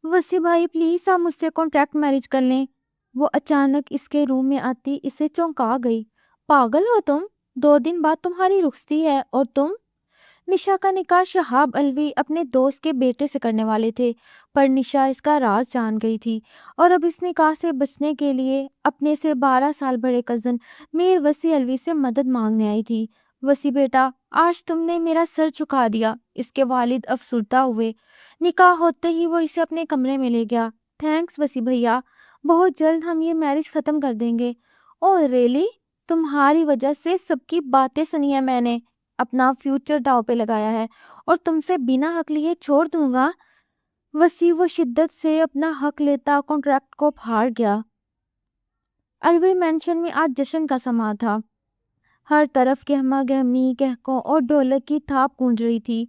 وسی بھائی پلیز آپ مجھ سے کانٹریکٹ میرج کر لیں۔ وہ اچانک اس کے روم میں آتی اسے چونکا گئی۔ پاگل ہو تم؟ 2 دن بعد تمہاری رخصتی ہے اور تم… نشا کا نکاح شہاب الوی اپنے دوست کے بیٹے سے کرنے والے تھے، پر نشا اس کا راز جان گئی تھی اور اب اس نکاح سے بچنے کے لیے اپنے سے 12 سال بڑے کزن میر وسی الوی سے مدد مانگنے آئی تھی۔ وسی بیٹا، آج تم نے میرا سر جھکا دیا، اس کے والد افسردہ ہوئے۔ نکاح ہوتے ہی وہ اسے اپنے کمرے میں لے گیا۔ تھینکس وسی بھیا، بہت جلد ہم یہ میرج ختم کر دیں گے۔ اوہ ریلی؟ تمہاری وجہ سے سب کی باتیں سنی ہے میں نے، اپنا فیوچر داؤ پہ لگایا ہے اور تم سے بنا حق لیے چھوڑ دوں گا؟ وسیع وہ شدت سے اپنا حق لیتا کانٹریکٹ کو پھاڑ گیا۔ الوی مینشن میں آج جشن کا سما تھا۔ ہر طرف گہما گہمی، کہکوں اور ڈھولک کی تھاپ گونج رہی تھی۔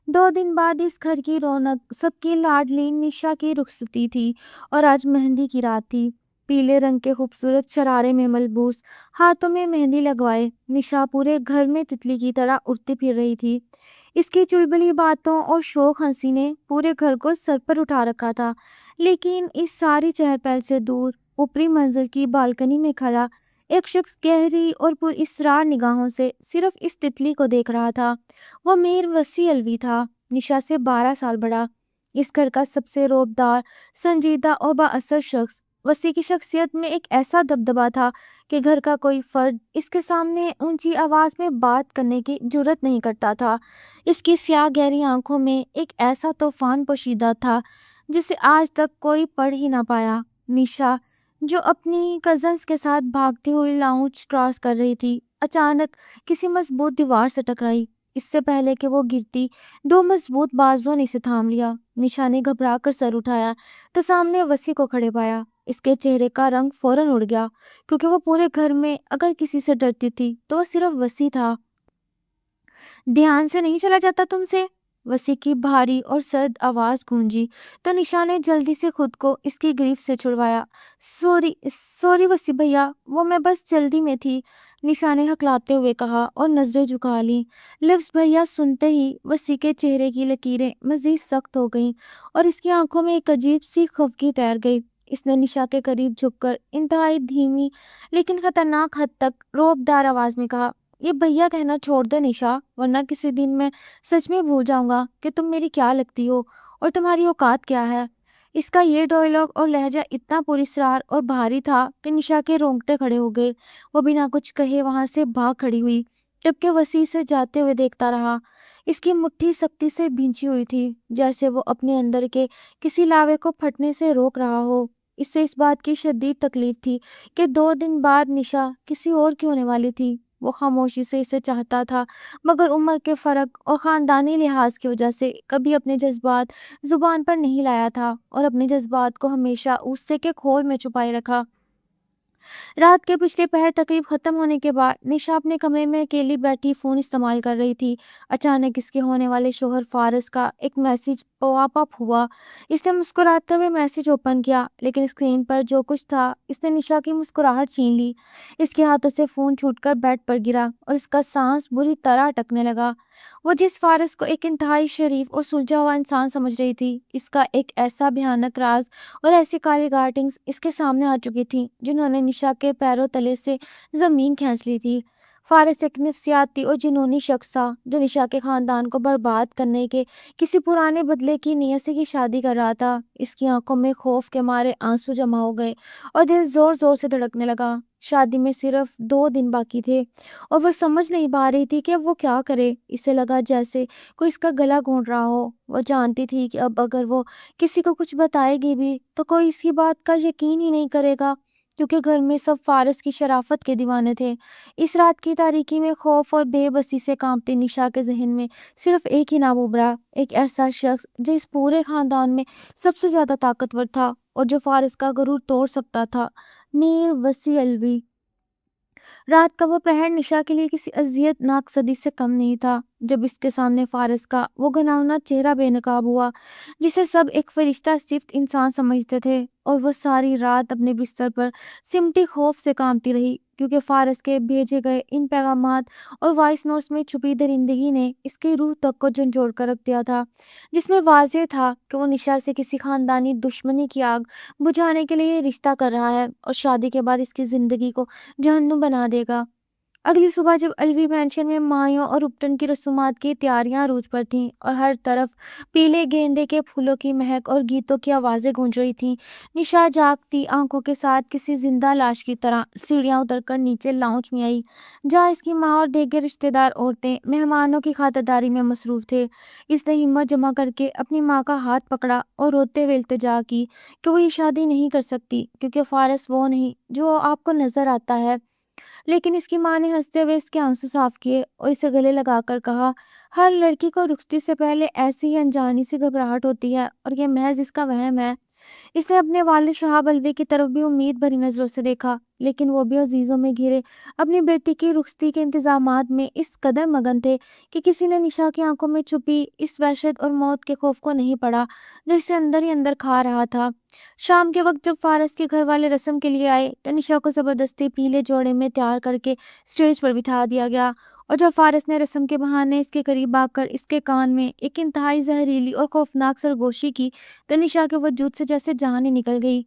2 دن بعد اس گھر کی رونق، سب کی لاڈلی نشا کی رخصتی تھی اور آج مہندی کی رات تھی۔ پیلے رنگ کے خوبصورت شرارے میں ملبوس، ہاتھوں میں مہندی لگوائے، نشا پورے گھر میں تتلی کی طرح اڑتی پھر رہی تھی۔ اس کی چلبلی باتوں اور شوق ہنسی نے پورے گھر کو سر پر اٹھا رکھا تھا، لیکن اس ساری چہل پہل سے دور، اوپری منزل کی بالکنی میں کھڑا ایک شخص گہری اور پر اسرار نگاہوں سے صرف اس تتلی کو دیکھ رہا تھا۔ وہ میر وسی الوی تھا، نشا سے 12 سال بڑا، اس گھر کا سب سے رعبدار، سنجیدہ اور با اثر شخص۔ وسی کی شخصیت میں ایک ایسا دبدبا تھا کہ گھر کا کوئی فرد اس کے سامنے اونچی آواز میں بات کرنے کی جرات نہیں کرتا تھا۔ اس کی سیاہ گہری آنکھوں میں ایک ایسا طوفان پوشیدہ تھا جسے آج تک کوئی پڑھ ہی نہ پایا۔ نشا، جو اپنی کزنز کے ساتھ بھاگتی ہوئی لاؤنج کراس کر رہی تھی، اچانک کسی مضبوط دیوار سے ٹکرائی۔ اس سے پہلے کہ وہ گرتی، 2 مضبوط بازوؤں نے اسے تھام لیا۔ نشا نے گھبرا کر سر اٹھایا تو سامنے وسی کو کھڑے پایا۔ اس کے چہرے کا رنگ فوراً اڑ گیا، کیونکہ وہ پورے گھر میں اگر کسی سے ڈرتی تھی تو وہ صرف وسی تھا۔ دھیان سے نہیں چلا جاتا تم سے؟ وسی کی بھاری اور سرد آواز گونجی تو نشا نے جلدی سے خود کو اس کی گریفت سے چھڑوایا۔ سوری وسی بھیا، وہ میں بس جلدی میں تھی، نشا نے ہکلاتے ہوئے کہا اور نظریں جھکا لیں۔ لفظ بھیا سنتے ہی وسی کے چہرے کی لکیریں مزید سخت ہو گئیں اور اس کی آنکھوں میں ایک عجیب سی خفگی تیر گئی۔ اس نے نشا کے قریب جھک کر انتہائی دھیمی لیکن خطرناک حد تک رعبدار آواز میں کہا، یہ بھیا کہنا چھوڑ دے نشا، ورنہ کسی دن میں سچ میں بھول جاؤں گا کہ تم میری کیا لگتی ہو اور تمہاری اوقات کیا ہے۔ اس کا یہ ڈائلاگ اور لہجہ اتنا پراسرار اور بھاری تھا کہ نشا کے رونگٹے کھڑے ہو گئے۔ وہ بنا کچھ کہے وہاں سے بھاگ کھڑی ہوئی، جبکہ وسیع سے جاتے ہوئے دیکھتا رہا۔ اس کی مٹھی سختی سے بھینچی ہوئی تھی، جیسے وہ اپنے اندر کے کسی لاوے کو پھٹنے سے روک رہا ہو۔ اس سے اس بات کی شدید تکلیف تھی کہ 2 دن بعد نشا کسی اور کی ہونے والی تھی۔ وہ خاموشی سے اسے چاہتا تھا، مگر عمر کے فرق اور خاندانی لحاظ کی وجہ سے کبھی اپنے جذبات زبان پر نہیں لایا تھا اور اپنے جذبات کو ہمیشہ غصے کے کھول میں چھپائے رکھا۔ رات کے پچھلے پہر تقریب ختم ہونے کے بعد نشا اپنے کمرے میں اکیلی بیٹھی فون استعمال کر رہی تھی۔ اچانک اس کے ہونے والے شوہر فارس کا ایک میسج پاپ اپ ہوا۔ اس نے مسکراتے ہوئے میسج اوپن کیا، لیکن اسکرین پر جو کچھ تھا اس نے نشا کی مسکراہٹ چھین لی۔ اس کے ہاتھوں سے فون چھوٹ کر بیڈ پر گرا اور اس کا سانس بری طرح اٹکنے لگا۔ وہ جس فارس کو ایک انتہائی شریف اور سلجھا ہوا انسان سمجھ رہی تھی، اس کا ایک ایسا بھیانک راز اور ایسی کالی گارٹنگز اس کے سامنے آ چکی تھی جنہوں نے نشا کے پیروں تلے سے زمین کھینچ لی تھی۔ فارس ایک نفسیاتی اور جنونی شخص تھا جو نشا کے خاندان کو برباد کرنے کے کسی پرانے بدلے کی نیت سے کی شادی کر رہا تھا۔ اس کی آنکھوں میں خوف کے مارے آنسو جمع ہو گئے اور دل زور زور سے دھڑکنے لگا۔ شادی میں صرف 2 دن باقی تھے اور وہ سمجھ نہیں پا رہی تھی کہ وہ کیا کرے۔ اسے لگا جیسے کوئی اس کا گلا گھونٹ رہا ہو۔ وہ جانتی تھی کہ اب اگر وہ کسی کو کچھ بتائے گی بھی تو کوئی اس کی بات کا یقین ہی نہیں کرے گا، کیونکہ گھر میں سب فارس کی شرافت کے دیوانے تھے۔ اس رات کی تاریکی میں خوف اور بے بسی سے کانپتی نشا کے ذہن میں صرف ایک ہی نام ابھرا، ایک ایسا شخص جو اس پورے خاندان میں سب سے زیادہ طاقتور تھا اور جو فارس کا غرور توڑ سکتا تھا، میر وسی الوی۔ رات کا وہ پہر نشا کے لیے کسی اذیت ناک صدی سے کم نہیں تھا، جب اس کے سامنے فارس کا وہ گھناؤنا چہرہ بے نقاب ہوا جسے سب ایک فرشتہ صفت انسان سمجھتے تھے، اور وہ ساری رات اپنے بستر پر سمٹی خوف سے کانپتی رہی، کیونکہ فارس کے بھیجے گئے ان پیغامات اور وائس نوٹس میں چھپی درندگی نے اس کی روح تک کو جھنجھوڑ کر رکھ دیا تھا، جس میں واضح تھا کہ وہ نشا سے کسی خاندانی دشمنی کی آگ بجھانے کے لیے یہ رشتہ کر رہا ہے اور شادی کے بعد اس کی زندگی کو جہنم بنا دے گا۔ اگلی صبح جب الوی مینشن میں مایوں اور اپٹن کی رسومات کی تیاریاں عروج پر تھیں اور ہر طرف پیلے گیندے کے پھولوں کی مہک اور گیتوں کی آوازیں گونج رہی تھیں، نشا جاگتی آنکھوں کے ساتھ کسی زندہ لاش کی طرح سیڑھیاں اتر کر نیچے لاؤنج میں آئی، جہاں اس کی ماں اور دیگر رشتہ دار عورتیں مہمانوں کی خاطرداری میں مصروف تھے۔ اس نے ہمت جمع کر کے اپنی ماں کا ہاتھ پکڑا اور روتے ہوئے التجا کی کہ وہ یہ شادی نہیں کر سکتی کیونکہ فارس وہ نہیں جو آپ کو نظر آتا ہے۔ لیکن اس کی ماں نے ہنستے ہوئے اس کے آنسو صاف کیے اور اسے گلے لگا کر کہا، ہر لڑکی کو رخصتی سے پہلے ایسی ہی انجانی سی گھبراہٹ ہوتی ہے اور یہ محض اس کا وہم ہے۔ اس نے اپنے والد شہاب الوی کی طرف بھی امید بھری نظروں سے دیکھا، لیکن وہ بھی عزیزوں میں گھرے اپنی بیٹی کی رخصتی کے انتظامات میں اس قدر مگن تھے کہ کسی نے نشا کی آنکھوں میں چھپی اس وحشت اور موت کے خوف کو نہیں پڑھا جو اسے اندر ہی اندر کھا رہا تھا۔ شام کے وقت جب فارس کے گھر والے رسم کے لیے آئے تو نشا کو زبردستی پیلے جوڑے میں تیار کر کے اسٹیج پر بٹھا دیا گیا، اور جب فارس نے رسم کے بہانے اس کے قریب آ کر اس کے کان میں ایک انتہائی زہریلی اور خوفناک سرگوشی کی تو نشا کے وجود سے جیسے جان ہی نکل گئی۔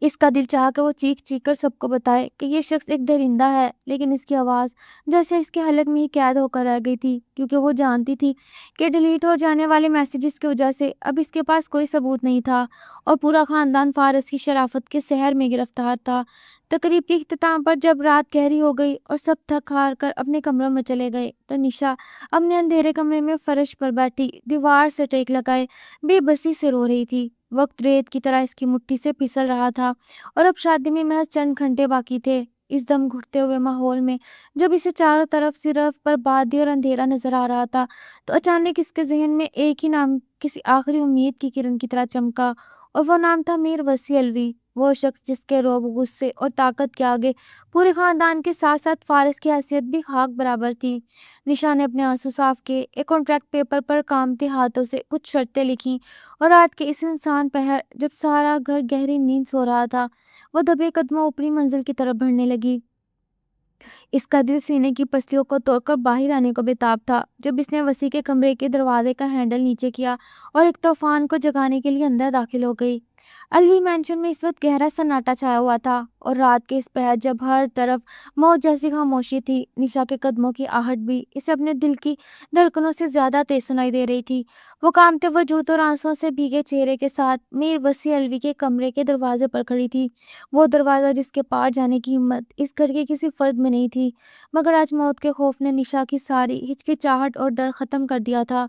اس کا دل چاہا کہ وہ چیخ چیخ کر سب کو بتائے کہ یہ شخص ایک درندہ ہے، لیکن اس کی آواز جیسے اس کے حلق میں ہی قید ہو کر رہ گئی تھی، کیونکہ وہ جانتی تھی کہ ڈیلیٹ ہو جانے والے میسیجز کی وجہ سے اب اس کے پاس کوئی ثبوت نہیں تھا اور پورا خاندان فارس کی شرافت کے سحر میں گرفتار تھا۔ تقریب کے اختتام پر جب رات گہری ہو گئی اور سب تھک ہار کر اپنے کمروں میں چلے گئے تو نشا اپنے اندھیرے کمرے میں فرش پر بیٹھی دیوار سے ٹیک لگائے بے بسی سے رو رہی تھی۔ وقت ریت کی طرح اس کی مٹھی سے پھسل رہا تھا اور اب شادی میں محض چند گھنٹے باقی تھے۔ اس دم گھٹتے ہوئے ماحول میں جب اسے چاروں طرف صرف بربادی اور اندھیرا نظر آ رہا تھا تو اچانک اس کے ذہن میں ایک ہی نام کسی آخری امید کی کرن کی طرح چمکا، اور وہ نام تھا میر وسیع الوی، وہ شخص جس کے رعب، غصے اور طاقت کے آگے پورے خاندان کے ساتھ ساتھ فارس کی حیثیت بھی خاک برابر تھی۔ نشا نے اپنے آنسو صاف کیے، ایک کانٹریکٹ پیپر پر کامتے ہاتھوں سے کچھ شرطیں لکھی اور رات کے اس انسان پہر جب سارا گھر گہری نیند سو رہا تھا وہ دبے قدموں اوپری منزل کی طرف بڑھنے لگی۔ اس کا دل سینے کی پسلیوں کو توڑ کر باہر آنے کو بےتاب تھا جب اس نے وسیع کے کمرے کے دروازے کا ہینڈل نیچے کیا اور ایک طوفان کو جگانے کے لیے اندر داخل ہو گئی۔ الوی مینشن میں اس وقت گہرا سناٹا چھایا ہوا تھا اور رات کے اس پہر جب ہر طرف موت جیسی خاموشی تھی، نشا کے قدموں کی آہٹ بھی اسے اپنے دل کی دھڑکنوں سے زیادہ تیز سنائی دے رہی تھی۔ وہ کانپتے وجود اور آنسوؤں سے بھیگے چہرے کے ساتھ میر وسیع الوی کے کمرے کے دروازے پر کھڑی تھی، وہ دروازہ جس کے پار جانے کی ہمت اس گھر کے کسی فرد میں نہیں تھی، مگر آج موت کے خوف نے نشا کی ساری ہچکچاہٹ اور ڈر ختم کر دیا تھا۔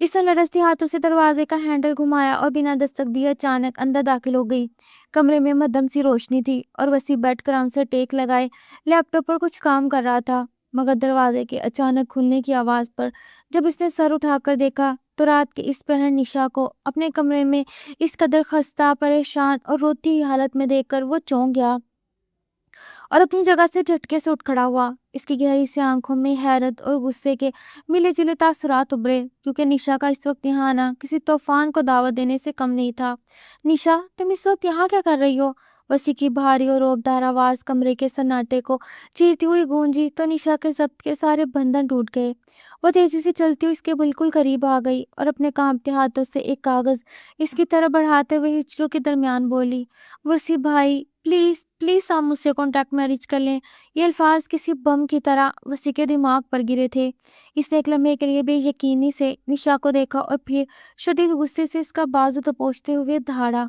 اس نے لرزتی ہاتھوں سے دروازے کا ہینڈل گھمایا اور بنا دستک دیے اچانک اندر داخل ہو گئی۔ کمرے میں مدھم سی روشنی تھی اور وسیع بیٹھ کر آنسر ٹیک لگائے لیپ ٹاپ پر کچھ کام کر رہا تھا، مگر دروازے کے اچانک کھلنے کی آواز پر جب اس نے سر اٹھا کر دیکھا تو رات کے اس پہر نشا کو اپنے کمرے میں اس قدر خستہ، پریشان اور روتی ہوئی حالت میں دیکھ کر وہ چونک گیا اور اپنی جگہ سے جھٹکے سے اٹھ کھڑا ہوا۔ اس کی گہری سی آنکھوں میں حیرت اور غصے کے ملے جلے تاثرات ابھرے، کیونکہ نشا کا اس وقت یہاں آنا کسی طوفان کو دعوت دینے سے کم نہیں تھا۔ نشا، تم اس وقت یہاں کیا کر رہی ہو؟ وسیع کی بھاری اور رعبدار آواز کمرے کے سناٹے کو چیرتی ہوئی گونجی تو نشا کے ضبط کے سارے بندھن ٹوٹ گئے۔ وہ تیزی سے چلتی ہوئی اس کے بالکل قریب آ گئی اور اپنے کانپتے ہاتھوں سے ایک کاغذ اس کی طرف بڑھاتے ہوئے ہچکیوں کے درمیان بولی، وسیع بھائی، پلیز پلیز آپ مجھ سے کانٹیکٹ میرج کر لیں۔ یہ الفاظ کسی بم کی طرح وسیع کے دماغ پر گرے تھے۔ اس نے ایک لمحے کے لیے بے یقینی سے نشا کو دیکھا اور پھر شدید غصے سے اس کا بازو دبوچتے ہوئے دھاڑا،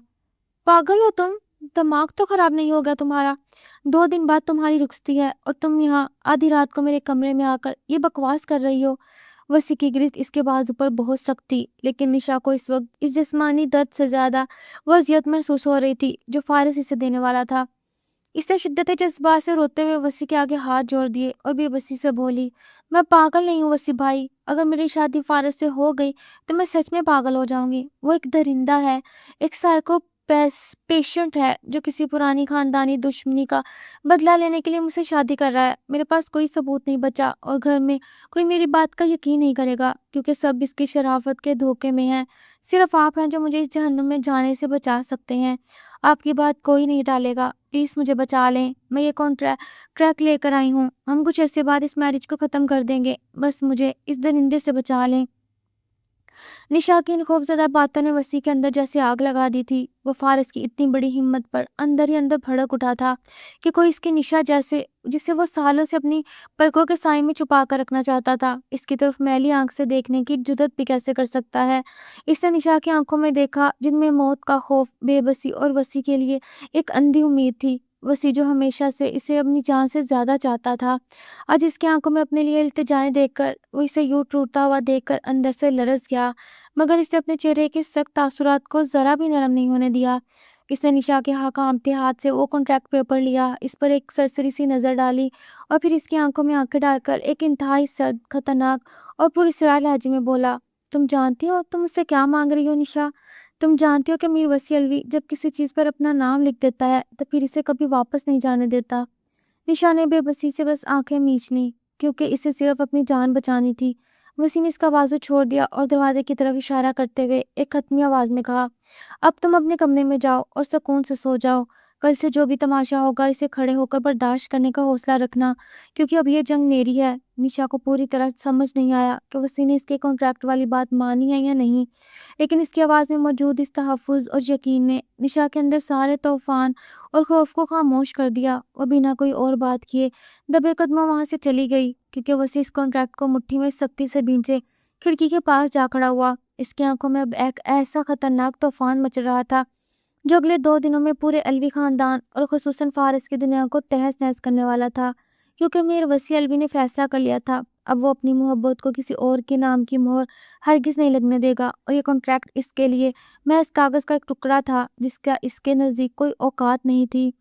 پاگل ہو تم؟ دماغ تو خراب نہیں ہو گیا تمہارا؟ 2 دن بعد تمہاری رخصتی ہے اور تم یہاں آدھی رات کو میرے کمرے میں آ کر یہ بکواس کر رہی ہو۔ وسیع کی گرفت اس کے بازو پر بہت سخت تھی، لیکن نشا کو اس وقت اس جسمانی درد سے زیادہ وہ اذیت محسوس ہو رہی تھی جو فارس اسے دینے والا تھا۔ اس نے شدت جذبات سے روتے ہوئے وسیع کے آگے ہاتھ جوڑ دیے اور بے بسی سے بولی، میں پاگل نہیں ہوں وسیع بھائی، اگر میری شادی فارس سے ہو گئی تو میں سچ میں پاگل ہو جاؤں گی۔ وہ ایک درندہ ہے، ایک سائیکو پیشنٹ ہے جو کسی پرانی خاندانی دشمنی کا بدلہ لینے کے لیے مجھ سے شادی کر رہا ہے۔ میرے پاس کوئی ثبوت نہیں بچا اور گھر میں کوئی میری بات کا یقین نہیں کرے گا، کیونکہ سب اس کی شرافت کے دھوکے میں ہیں۔ صرف آپ ہیں جو مجھے اس جہنم میں جانے سے بچا سکتے ہیں۔ آپ کی بات کوئی نہیں ٹالے گا، پلیز مجھے بچا لیں، میں یہ کانٹریکٹ لے کر آئی ہوں، ہم کچھ عرصے بعد اس میرج کو ختم کر دیں گے، بس مجھے اس درندے سے بچا لیں۔ نشا کی ان خوفزدہ باتوں نے وسیع کے اندر جیسے آگ لگا دی تھی۔ وہ فارس کی اتنی بڑی ہمت پر اندر ہی اندر بھڑک اٹھا تھا کہ کوئی اس کی نشا جسے وہ سالوں سے اپنی پلکوں کے سائے میں چھپا کر رکھنا چاہتا تھا، اس کی طرف میلی آنکھ سے دیکھنے کی جرات بھی کیسے کر سکتا ہے۔ اس نے نشا کی آنکھوں میں دیکھا جن میں موت کا خوف، بے بسی اور وسیع کے لیے ایک اندھی امید تھی۔ وسیع جو ہمیشہ سے اسے اپنی جان سے زیادہ چاہتا تھا، آج اس کی آنکھوں میں اپنے لیے التجائیں دیکھ کر، وہ اسے یوں ٹوٹتا ہوا دیکھ کر اندر سے لرز گیا، مگر اس نے اپنے چہرے کے سخت تاثرات کو ذرا بھی نرم نہیں ہونے دیا۔ اس نے نشا کے کانپتے ہاتھ سے وہ کانٹریکٹ پیپر لیا، اس پر ایک سرسری سی نظر ڈالی اور پھر اس کی آنکھوں میں آنکھیں ڈال کر ایک انتہائی سرد، خطرناک اور پراسرار لہجے میں بولا، تم جانتی ہو تم مجھ سے کیا مانگ رہی ہو نشا؟ تم جانتی ہو کہ میر وسیع الوی جب کسی چیز پر اپنا نام لکھ دیتا ہے تو پھر اسے کبھی واپس نہیں جانے دیتا۔ نشا نے بے بسی سے بس آنکھیں میچ لیں، کیونکہ اسے صرف اپنی جان بچانی تھی۔ وسیع نے اس کا بازو چھوڑ دیا اور دروازے کی طرف اشارہ کرتے ہوئے ایک حتمی آواز میں کہا، اب تم اپنے کمرے میں جاؤ اور سکون سے سو جاؤ، کل سے جو بھی تماشا ہوگا اسے کھڑے ہو کر برداشت کرنے کا حوصلہ رکھنا، کیونکہ اب یہ جنگ میری ہے۔ نشا کو پوری طرح سمجھ نہیں آیا کہ وسیع نے اس کے کانٹریکٹ والی بات مانی ہے یا نہیں، لیکن اس کی آواز میں موجود اس تحفظ اور یقین نے نشا کے اندر سارے طوفان اور خوف کو خاموش کر دیا۔ وہ بنا کوئی اور بات کیے دبے قدموں وہاں سے چلی گئی، کیونکہ وسیع اس کانٹریکٹ کو مٹھی میں سختی سے بھینچے کھڑکی کے پاس جا کھڑا ہوا۔ اس کی آنکھوں میں اب ایک ایسا خطرناک طوفان مچ رہا تھا جو اگلے 2 دنوں میں پورے الوی خاندان اور خصوصاً فارس کی دنیا کو تہس نہس کرنے والا تھا، کیونکہ میر وسیع الوی نے فیصلہ کر لیا تھا اب وہ اپنی محبت کو کسی اور کے نام کی مہر ہرگز نہیں لگنے دے گا، اور یہ کانٹریکٹ اس کے لیے محض کاغذ کا ایک ٹکڑا تھا جس کا اس کے نزدیک کوئی اوقات نہیں تھی۔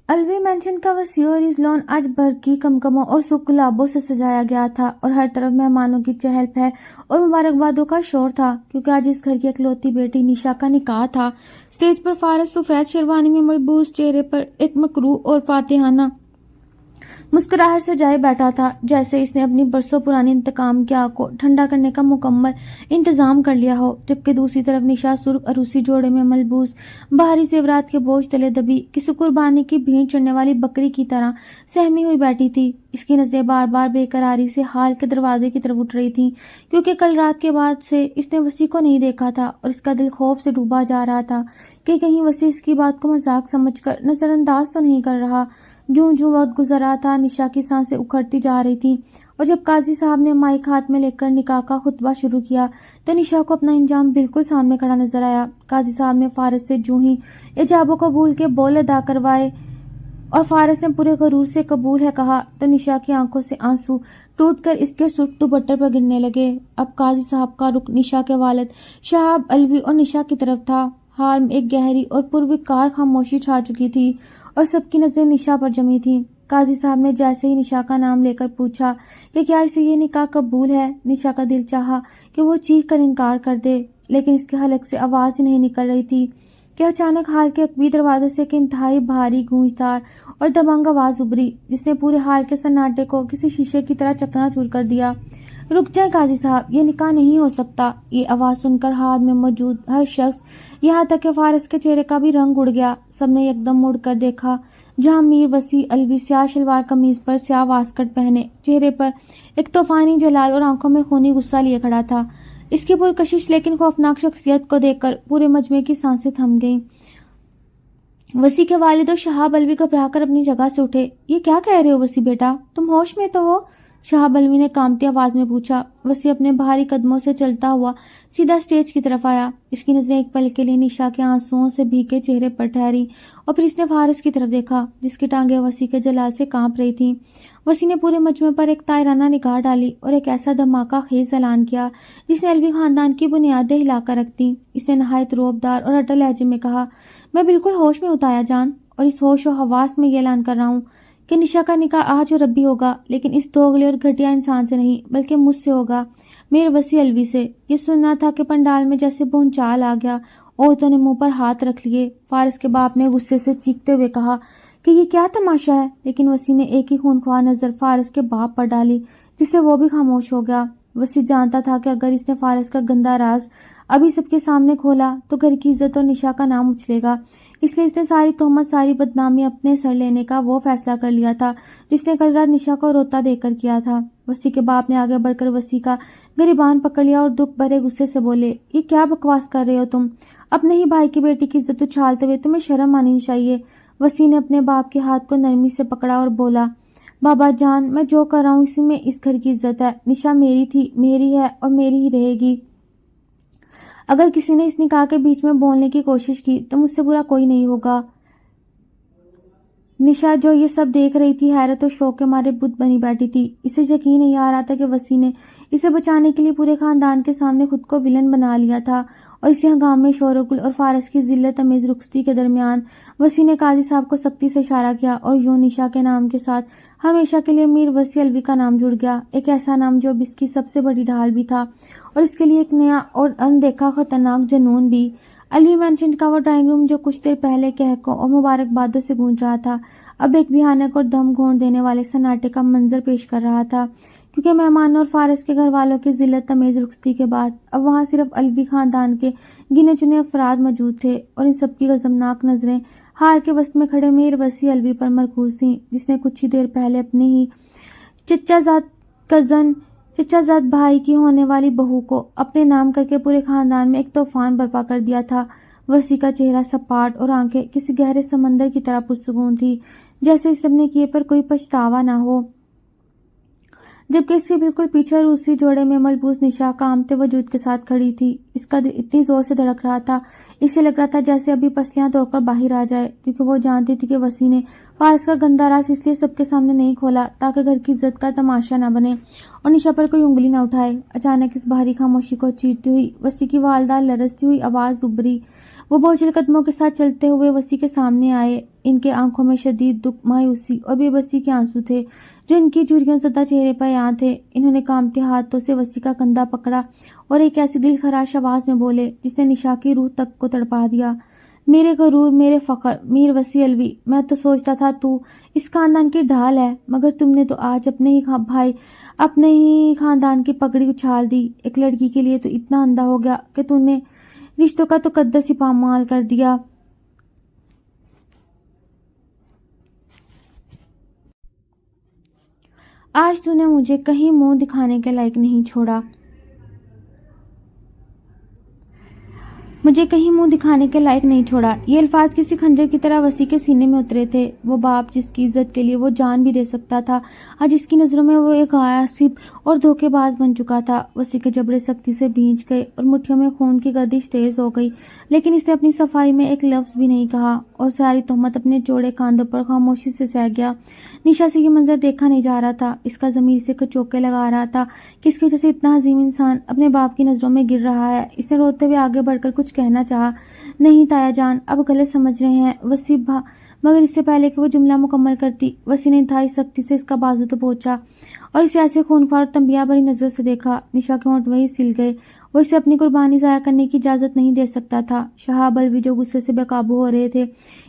الوی مینشن کا وسیع و عریض لان آج برقی کمکموں اور سرخ گلابوں سے سجایا گیا تھا اور ہر طرف مہمانوں کی چہل پہل اور مبارکبادوں کا شور تھا، کیونکہ آج اس گھر کی اکلوتی بیٹی نشا کا نکاح تھا۔ اسٹیج پر فارس سفید شیروانی میں ملبوس، چہرے پر ایک مکروہ اور فاتحانہ مسکراہٹ سے جائے بیٹھا تھا، جیسے اس نے اپنی برسوں پرانی انتقام کی آگ کو ٹھنڈا کرنے کا مکمل انتظام کر لیا ہو، جبکہ دوسری طرف نشا سرخ عروسی جوڑے میں ملبوس، بھاری زیورات کے بوجھ تلے دبی، کسی قربانی کی بھینٹ چڑھنے والی بکری کی طرح سہمی ہوئی بیٹھی تھی۔ اس کی نظریں بار بار بے قراری سے ہال کے دروازے کی طرف اٹھ رہی تھیں، کیونکہ کل رات کے بعد سے اس نے وسیع کو نہیں دیکھا تھا اور اس کا دل خوف سے ڈوبا جا رہا تھا کہ کہیں وسیع اس کی بات کو مذاق سمجھ کر نظر انداز تو نہیں کر رہا۔ جوں جوں وقت گزر رہا تھا، نشا کی سانسیں اکھڑتی جا رہی تھیں، اور جب قاضی صاحب نے مائک ہاتھ میں لے کر نکاح کا خطبہ شروع کیا تو نشا کو اپنا انجام بالکل سامنے کھڑا نظر آیا۔ قاضی صاحب نے فارس سے جوں ہی ایجاب و قبول کے بول ادا کروائے اور فارس نے پورے غرور سے قبول ہے کہا تو نشا کی آنکھوں سے آنسو ٹوٹ کر اس کے سرخ دوپٹے پر گرنے لگے۔ اب قاضی صاحب کا رخ نشا کے والد شہاب الوی اور نشا کی طرف تھا۔ حال میں ایک گہری اور پروکار خاموشی چھا چکی تھی اور سب کی نظریں نشا پر جمی تھیں۔ قاضی صاحب نے جیسے ہی نشا کا نام لے کر پوچھا کہ کیا اسے یہ نکاح قبول ہے، نشا کا دل چاہا کہ وہ چیخ کر انکار کر دے، لیکن اس کے حلق سے آواز ہی نہیں نکل رہی تھی کہ اچانک حال کے عقبی دروازے سے ایک انتہائی بھاری، گونجدار اور دبنگ آواز ابھری، جس نے پورے حال کے سناٹے کو کسی شیشے کی طرح چکنا چور کر دیا۔ رک جائیں قاضی صاحب، یہ نکاح نہیں ہو سکتا۔ یہ آواز سن کر حال میں موجود ہر شخص، یہاں تک کہ فارس کے چہرے کا بھی رنگ اڑ گیا۔ سب نے یکدم مڑ کر دیکھا جہاں میر وسیع الوی سیاہ شلوار قمیض پر سیاہ واسکٹ پہنے، چہرے پر ایک طوفانی جلال اور آنکھوں میں خونی غصہ لیے کھڑا تھا۔ اس کی پرکشش لیکن خوفناک شخصیت کو دیکھ کر پورے مجمع کی سانسیں تھم گئیں۔ وسیع کے والد اور شہاب الوی گھبرا کر اپنی جگہ سے اٹھے۔ یہ کیا کہہ رہے ہو وسیع بیٹا، تم ہوش میں تو ہو؟ شہاب الوی نے کانپتی آواز میں پوچھا۔ وسیع اپنے بھاری قدموں سے چلتا ہوا سیدھا اسٹیج کی طرف آیا۔ اس کی نظریں ایک پل کے لیے نشا کے آنسوؤں سے بھیگے چہرے پر ٹھہری اور پھر اس نے فارس کی طرف دیکھا جس کی ٹانگیں وسیع کے جلال سے کانپ رہی تھیں۔ وسیع نے پورے مجمع پر ایک طائرانہ نگاہ ڈالی اور ایک ایسا دھماکہ خیز اعلان کیا جس نے الوی خاندان کی بنیادیں ہلا کر رکھ دیں۔ اس نے نہایت رعبدار اور اٹل لہجے میں کہا، میں بالکل ہوش میں ہوں تایا جان، اور اس ہوش و حواس میں یہ اعلان کر رہا ہوں کہ نشا کا نکاح آج اور اب بھی ہوگا، لیکن اس دوغلے اور گھٹیا انسان سے نہیں بلکہ مجھ سے ہوگا، میر وسیع الوی سے۔ یہ سننا تھا کہ پنڈال میں جیسے بھونچال آ گیا، عورتوں نے منہ پر ہاتھ رکھ لیے۔ فارس کے باپ نے غصے سے چیختے ہوئے کہا کہ یہ کیا تماشا ہے، لیکن وسیع نے ایک ہی خونخوار نظر فارس کے باپ پر ڈالی جس سے وہ بھی خاموش ہو گیا۔ وسیع جانتا تھا کہ اگر اس نے فارس کا گندا راز ابھی سب کے سامنے کھولا تو گھر کی عزت اور نشا کا نام اچھلے گا، اس لیے اس نے ساری تہمت، ساری بدنامی اپنے سر لینے کا وہ فیصلہ کر لیا تھا جس نے کل رات نشا کو روتا دیکھ کر کیا تھا۔ وسیع کے باپ نے آگے بڑھ کر وسیع کا گریبان پکڑ لیا اور دکھ بھرے غصے سے بولے، یہ کیا بکواس کر رہے ہو تم؟ اپنے ہی بھائی کی بیٹی کی عزت اچھالتے ہوئے تمہیں شرم آنی چاہیے۔ وسیع نے اپنے باپ کے ہاتھ کو نرمی سے پکڑا اور بولا، بابا جان، میں جو کر رہا ہوں اسی میں اس گھر کی عزت ہے۔ نشا میری تھی، میری ہے اور میری ہی رہے گی۔ اگر کسی نے اس نکاح کے بیچ میں بولنے کی کوشش کی تو مجھ سے برا کوئی نہیں ہوگا۔ نشا جو یہ سب دیکھ رہی تھی حیرت اور شوق کے مارے بت بنی بیٹھی تھی۔ اسے یقین نہیں آ رہا تھا کہ وسیع نے اسے بچانے کے لیے پورے خاندان کے سامنے خود کو ولن بنا لیا تھا، اور اسی ہنگامے، شور و گل اور فارس کی ذلت امیز رخصتی کے درمیان وسیع نے قاضی صاحب کو سختی سے اشارہ کیا اور یوں نشا کے نام کے ساتھ ہمیشہ کے لیے میر وسیع الوی کا نام جڑ گیا، ایک ایسا نام جو اب اس کی سب سے بڑی ڈھال بھی تھا اور اس کے لیے ایک نیا اور اندیکھا خطرناک جنون بھی۔ الوی مینشن کا وہ ڈرائنگ روم جو کچھ دیر پہلے کہکوں اور مبارکبادوں سے گونج رہا تھا، اب ایک بھیانک اور دم گھونٹ دینے والے سناٹے کا منظر پیش کر رہا تھا، کیونکہ مہمانوں اور فارس کے گھر والوں کی ذلت امیز رخصتی کے بعد اب وہاں صرف الوی خاندان کے گنے چنے افراد موجود تھے، اور ان سب کی غضبناک نظریں حال کے وسط میں کھڑے میر وسیع الوی پر مرکوز تھیں، جس نے کچھ ہی دیر پہلے اپنے ہی چچا زاد بھائی کی ہونے والی بہو کو اپنے نام کر کے پورے خاندان میں ایک طوفان برپا کر دیا تھا۔ وسیع کا چہرہ سپاٹ اور آنکھیں کسی گہرے سمندر کی طرح پرسکون تھی، جیسے اس سب نے کیے پر کوئی پچھتاوا نہ ہو، جبکہ اس کے بالکل پیچھے روسی جوڑے میں ملبوس نشا کامتے وجود کے ساتھ کھڑی تھی۔ اس کا دل اتنی زور سے دھڑک رہا تھا، اسے لگ رہا تھا جیسے ابھی پسلیاں توڑ کر باہر آ جائے، کیونکہ وہ جانتی تھی کہ وسیع نے فارس کا گندا راز اس لیے سب کے سامنے نہیں کھولا تاکہ گھر کی عزت کا تماشا نہ بنے اور نشا پر کوئی انگلی نہ اٹھائے۔ اچانک اس بھاری خاموشی کو چیرتی ہوئی وسیع کی والدہ لرزتی ہوئی آواز ابھری۔ وہ بوجھل قدموں کے ساتھ چلتے ہوئے وسیع کے سامنے آئے۔ ان کے آنکھوں میں شدید دکھ، مایوسی اور بے بسی کے آنسو تھے جو ان کی جھریوں زدہ چہرے پر عیاں تھے۔ انہوں نے کانپتے ہاتھوں سے وسیع کا کندھا پکڑا اور ایک ایسی دل خراش آواز میں بولے جس نے نشا کی روح تک کو تڑپا دیا، میرے غرور، میرے فخر، میر وسیع الوی، میں تو سوچتا تھا تو اس خاندان کی ڈھال ہے، مگر تم نے تو آج اپنے ہی خاندان کی پگڑی اچھال دی۔ ایک لڑکی کے لیے تو اتنا اندھا ہو گیا کہ تم نے رشتوں کا تقدس ہی پامال کر دیا۔ آج تو نے مجھے کہیں منہ دکھانے کے لائق نہیں چھوڑا، یہ الفاظ کسی خنجر کی طرح وسیع کے سینے میں اترے تھے۔ وہ باپ جس کی عزت کے لیے وہ جان بھی دے سکتا تھا، آج اس کی نظروں میں وہ ایک غاصب اور دھوکے باز بن چکا تھا۔ وسیع کے جبڑے سختی سے بھینچ گئے اور مٹھیوں میں خون کی گردش تیز ہو گئی، لیکن اس نے اپنی صفائی میں ایک لفظ بھی نہیں کہا اور ساری تہمت اپنے چوڑے کاندھوں پر خاموشی سے سہ گیا۔ نشا سے یہ منظر دیکھا نہیں جا رہا تھا، اس کا ضمیر اسے کچوکے لگا رہا تھا کہ اس کی وجہ سے اتنا عظیم انسان اپنے باپ کی نظروں میں گر رہا ہے۔ اس نے روتے ہوئے آگے بڑھ کر کچھ کہنا چاہا، نہیں تایا جان، اب غلط سمجھ رہے ہیں وسیع مگر اس سے پہلے کہ وہ جملہ مکمل کرتی، وسیع نے انتہائی سختی سے اس کا بازو تو پہنچا اور اسے ایسے خونخوار اور تنبیہ بھری نظروں سے دیکھا۔ نشا کے ہونٹ وہیں سل گئے، وہ اسے اپنی قربانی ضائع کرنے کی اجازت نہیں دے سکتا تھا۔ شہاب الوی جو غصے سے بے قابو ہو رہے تھے،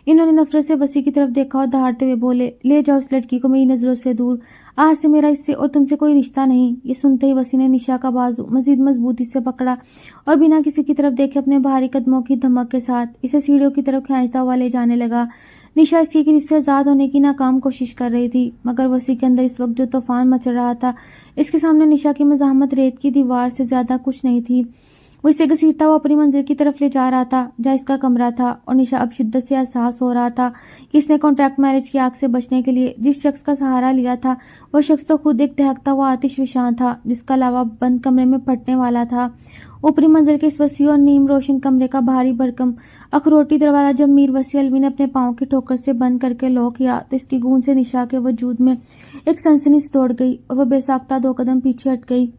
انہوں نے نفرت سے وسیع کی طرف دیکھا اور دہاڑتے ہوئے بولے، لے جاؤ اس لڑکی کو میری نظروں سے دور، آج سے میرا اس سے اور تم سے کوئی رشتہ نہیں۔ یہ سنتے ہی وسیع نے نشا کا بازو مزید مضبوطی سے پکڑا اور بنا کسی کی طرف دیکھے اپنے بھاری قدموں کی دھمک کے ساتھ اسے سیڑھیوں کی طرف کھینچتا ہوا لے جانے لگا۔ نشا اس کی گرفت سے آزاد ہونے کی ناکام کوشش کر رہی تھی، مگر وسیع کے اندر اس وقت جو طوفان مچل رہا تھا، اس کے سامنے نشا کی مزاحمت ریت کی دیوار سے زیادہ کچھ نہیں تھی۔ وہ اسے گھسیٹتا ہوا اپنی منزل کی طرف لے جا رہا تھا جہاں اس کا کمرہ تھا، اور نشا اب شدت سے احساس ہو رہا تھا کہ اس نے کانٹریکٹ میرج کی آگ سے بچنے کے لیے جس شخص کا سہارا لیا تھا، وہ شخص تو خود ایک دہکتا ہوا آتش فشاں تھا جس کا لاوا بند کمرے میں پھٹنے والا تھا۔ اوپری منزل کے اس وسیع اور نیم روشن کمرے کا بھاری بھرکم اخروٹی دروازہ جب میر وسیع الوی نے اپنے پاؤں کی ٹھوکر سے بند کر کے لو کیا تو اس کی گونج سے نشا کے وجود میں ایک سنسنی سے دوڑ گئی اور وہ بے ساختہ 2 قدم پیچھے ہٹ گئی،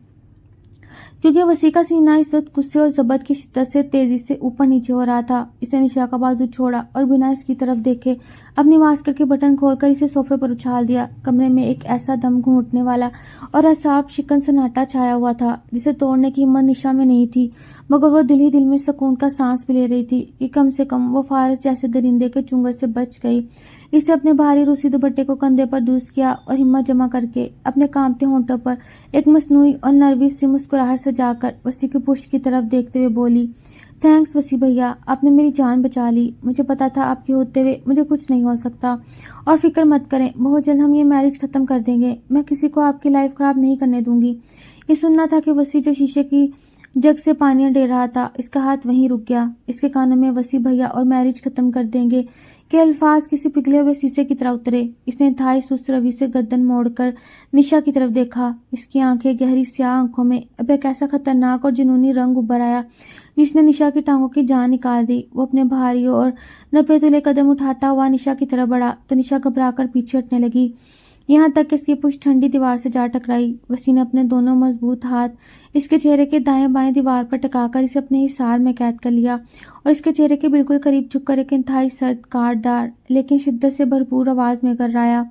کیونکہ وسیع کا سینہ اس وقت غصے اور ضبط کی شدت سے تیزی سے اوپر نیچے ہو رہا تھا۔ اس نے نشا کا بازو چھوڑا اور بنا اس کی طرف دیکھے اپنی واسکٹ کے بٹن کھول کر اسے صوفے پر اچھال دیا۔ کمرے میں ایک ایسا دم گھونٹنے والا اور اعصاب شکن سناٹا چھایا ہوا تھا جسے توڑنے کی ہمت نشا میں نہیں تھی، مگر وہ دل ہی دل میں سکون کا سانس بھی لے رہی تھی کہ کم سے کم وہ فارس جیسے درندے کے چنگل سے بچ گئی۔ اسے اپنے بھاری روسی دوپٹے کو کندھے پر درست کیا اور ہمت جمع کر کے اپنے کانپتے ہونٹوں پر ایک مصنوعی اور نروس سی مسکراہٹ سجا کر وسیع کی پشت کی طرف دیکھتے ہوئے بولی، تھینکس وسیع بھیا، آپ نے میری جان بچا لی۔ مجھے پتا تھا آپ کے ہوتے ہوئے مجھے کچھ نہیں ہو سکتا، اور فکر مت کریں، بہت جلد ہم یہ میرج ختم کر دیں گے۔ میں کسی کو آپ کی لائف خراب نہیں کرنے دوں گی۔ یہ سننا تھا کہ وسیع جو شیشے کی جگ سے پانی ڈیر رہا تھا، اس کا ہاتھ وہیں رک گیا۔ اس کے کانوں میں وسیع بھیا اور میرج ختم کر دیں گے کہ الفاظ کسی پگھلے ہوئے شیشے کی طرح اترے۔ اس نے انتہائی سست روی سے گردن موڑ کر نشا کی طرف دیکھا۔ اس کی آنکھیں، گہری سیاہ آنکھوں میں اب ایک ایسا خطرناک اور جنونی رنگ ابھر آیا جس نے نشا کی ٹانگوں کی جان نکال دی۔ وہ اپنے بھاری اور نپے تلے قدم اٹھاتا ہوا نشا کی طرف بڑھا تو نشا گھبرا کر پیچھے ہٹنے لگی، یہاں تک کہ اس کی پشت ٹھنڈی دیوار سے جا ٹکرائی۔ وسیع نے اپنے دونوں مضبوط ہاتھ اس کے چہرے کے دائیں بائیں دیوار پر ٹکا کر اسے اپنے حصار میں قید کر لیا اور اس کے چہرے کے بالکل قریب جھک کر ایک انتہائی سرد، کاٹ دار لیکن شدت سے بھرپور آواز میں گررایا،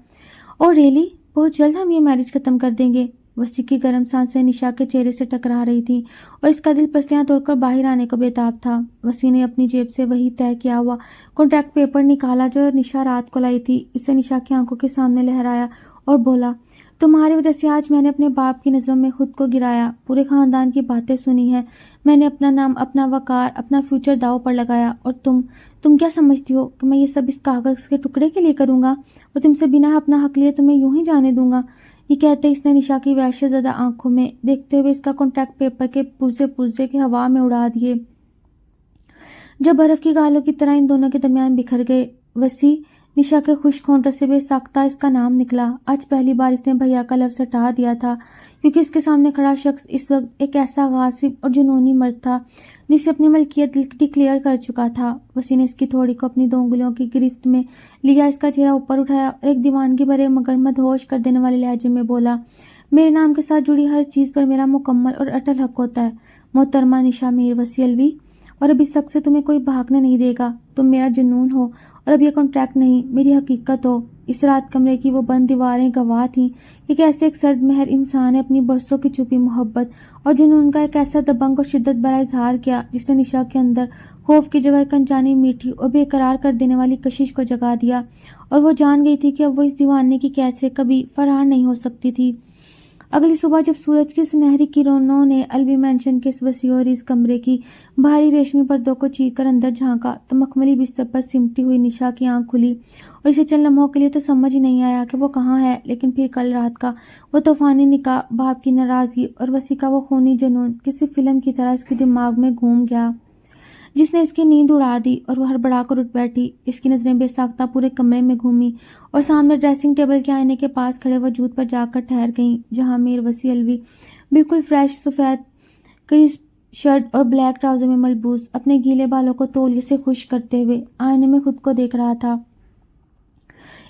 اور ریلی، بہت جلد ہم یہ میرج ختم کر دیں گے۔ وسیع کی گرم سانسیں نشا کے چہرے سے ٹکرا رہی تھیں اور اس کا دل پسلیاں توڑ کر باہر آنے کو بےتاب تھا۔ وسیع نے اپنی جیب سے وہی طے کیا ہوا کانٹریکٹ پیپر نکالا جو نشا رات کو لائی تھی۔ اسے نشا کی آنکھوں کے سامنے لہرایا اور بولا، تمہاری وجہ سے آج میں نے اپنے باپ کی نظروں میں خود کو گرایا، پورے خاندان کی باتیں سنی ہیں، میں نے اپنا نام، اپنا وقار، اپنا فیوچر داؤ پر لگایا، اور تم کیا سمجھتی ہو کہ میں یہ سب اس کاغذ کے ٹکڑے کے لیے کروں گا اور تم سے بنا اپنا حق لیے تمہیں یوں ہی جانے دوں گا؟ یہ کہتے اس نے نشا کی وحشت زدہ آنکھوں میں دیکھتے ہوئے اس کا کانٹریکٹ پیپر کے پرزے کے ہوا میں اڑا دیے جو برف کی گالوں کی طرح ان دونوں کے درمیان بکھر گئے۔ وسیع، نشا کے خشک ہونٹوں سے بے ساختہ اس کا نام نکلا۔ آج پہلی بار اس نے بھیا کا لفظ ہٹا دیا تھا کیونکہ اس کے سامنے کھڑا شخص اس وقت ایک ایسا غاصب اور جنونی مرد تھا جسے اپنی ملکیت ڈکلیئر کر چکا تھا۔ وسیع نے اس کی تھوڑی کو اپنی دو انگلیوں کی گرفت میں لیا، اس کا چہرہ اوپر اٹھایا اور ایک دیوانگی بھرے مگر مدہوش کر دینے والے لہجے میں بولا، میرے نام کے ساتھ جڑی ہر چیز پر میرا مکمل اور اٹل حق ہوتا ہے محترمہ نشا میر وسیع الوی، اور اب اس حق سے تمہیں کوئی بھاگنے نہیں دے گا۔ تم میرا جنون ہو اور اب یہ کانٹریکٹ نہیں، میری حقیقت ہو۔ اس رات کمرے کی وہ بند دیواریں گواہ تھیں کہ کیسے ایک سرد مہر انسان نے اپنی برسوں کی چھپی محبت اور جنون کا ایک ایسا دبنگ اور شدت بھرا اظہار کیا جس نے نشا کے اندر خوف کی جگہ ایک انجانی میٹھی اور بے قرار کر دینے والی کشش کو جگا دیا، اور وہ جان گئی تھی کہ اب وہ اس دیوانے کی قید سے کبھی فرار نہیں ہو سکتی تھی۔ اگلی صبح جب سورج کی سنہری کرنوں نے الوی مینشن کے اس وسیع اور اس کمرے کی بھاری ریشمی پردوں کو چیر کر اندر جھانکا تو مخملی بستر پر سمٹی ہوئی نشا کی آنکھ کھلی اور اسے چند لمحوں کے لیے تو سمجھ ہی نہیں آیا کہ وہ کہاں ہے، لیکن پھر کل رات کا وہ طوفانی نکاح، باپ کی ناراضگی اور وسیع کا وہ خونی جنون کسی فلم کی طرح اس کے دماغ میں گھوم گیا جس نے اس کی نیند اڑا دی، اور وہ ہڑبڑا کر اٹھ بیٹھی۔ اس کی نظریں بے ساختہ پورے کمرے میں گھومی اور سامنے ڈریسنگ ٹیبل کے آئینے کے پاس کھڑے وجود پر جا کر ٹھہر گئیں جہاں میر وسیع الوی بالکل فریش سفید کرسپ شرٹ اور بلیک ٹراؤزر میں ملبوس اپنے گیلے بالوں کو تولیے سے خشک کرتے ہوئے آئینے میں خود کو دیکھ رہا تھا۔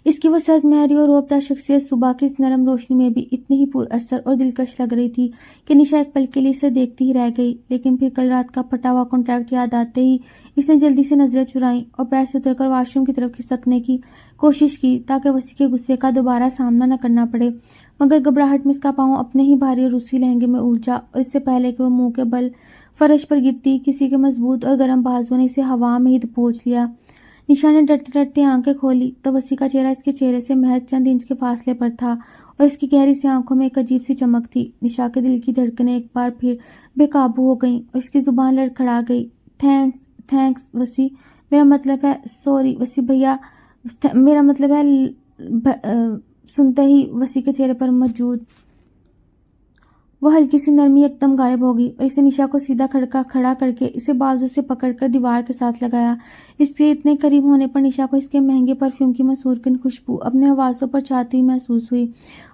اس کی وہ سرد مہری اور روبدار شخصیت صبح کی اس نرم روشنی میں بھی اتنی ہی پر اثر اور دلکش لگ رہی تھی کہ نشا ایک پل کے لیے اسے دیکھتی ہی رہ گئی، لیکن پھر کل رات کا پھٹا ہوا کانٹریکٹ یاد آتے ہی اس نے جلدی سے نظریں چرائیں اور پیر سے اتر کر واش روم کی طرف کھسکنے کی کوشش کی تاکہ وسیع کے غصے کا دوبارہ سامنا نہ کرنا پڑے، مگر گھبراہٹ میں اس کا پاؤں اپنے ہی بھاری اور روسی لہنگے میں الجھا اور اس سے پہلے کہ وہ منہ کے بل فرش پر گرتی کسی کے مضبوط اور گرم بازو نے اسے ہوا میں ہی دبوچ لیا۔ نشا نے ڈرتے ڈرتے آنکھیں کھولی تو وسیع کا چہرہ اس کے چہرے سے محض چند انچ کے فاصلے پر تھا اور اس کی گہری سی آنکھوں میں ایک عجیب سی چمک تھی۔ نشا کے دل کی دھڑکنیں ایک بار پھر بے قابو ہو گئیں اور اس کی زبان لڑکھڑا گئی۔ تھینکس وسیع، میرا مطلب ہے، سوری وسیع بھیا، میرا مطلب ہے سنتے ہی وسیع کے چہرے پر موجود وہ ہلکی سی نرمی ایک دم غائب ہو گئی اور اسے نشا کو سیدھا کھڑا کر کے اسے بازو سے پکڑ کر دیوار کے ساتھ لگایا۔ اس کے اتنے قریب ہونے پر نشا کو اس کے مہنگے پرفیوم کی مسحور کن خوشبو اپنے حواسوں پر چھاتی ہوئی محسوس ہوئی۔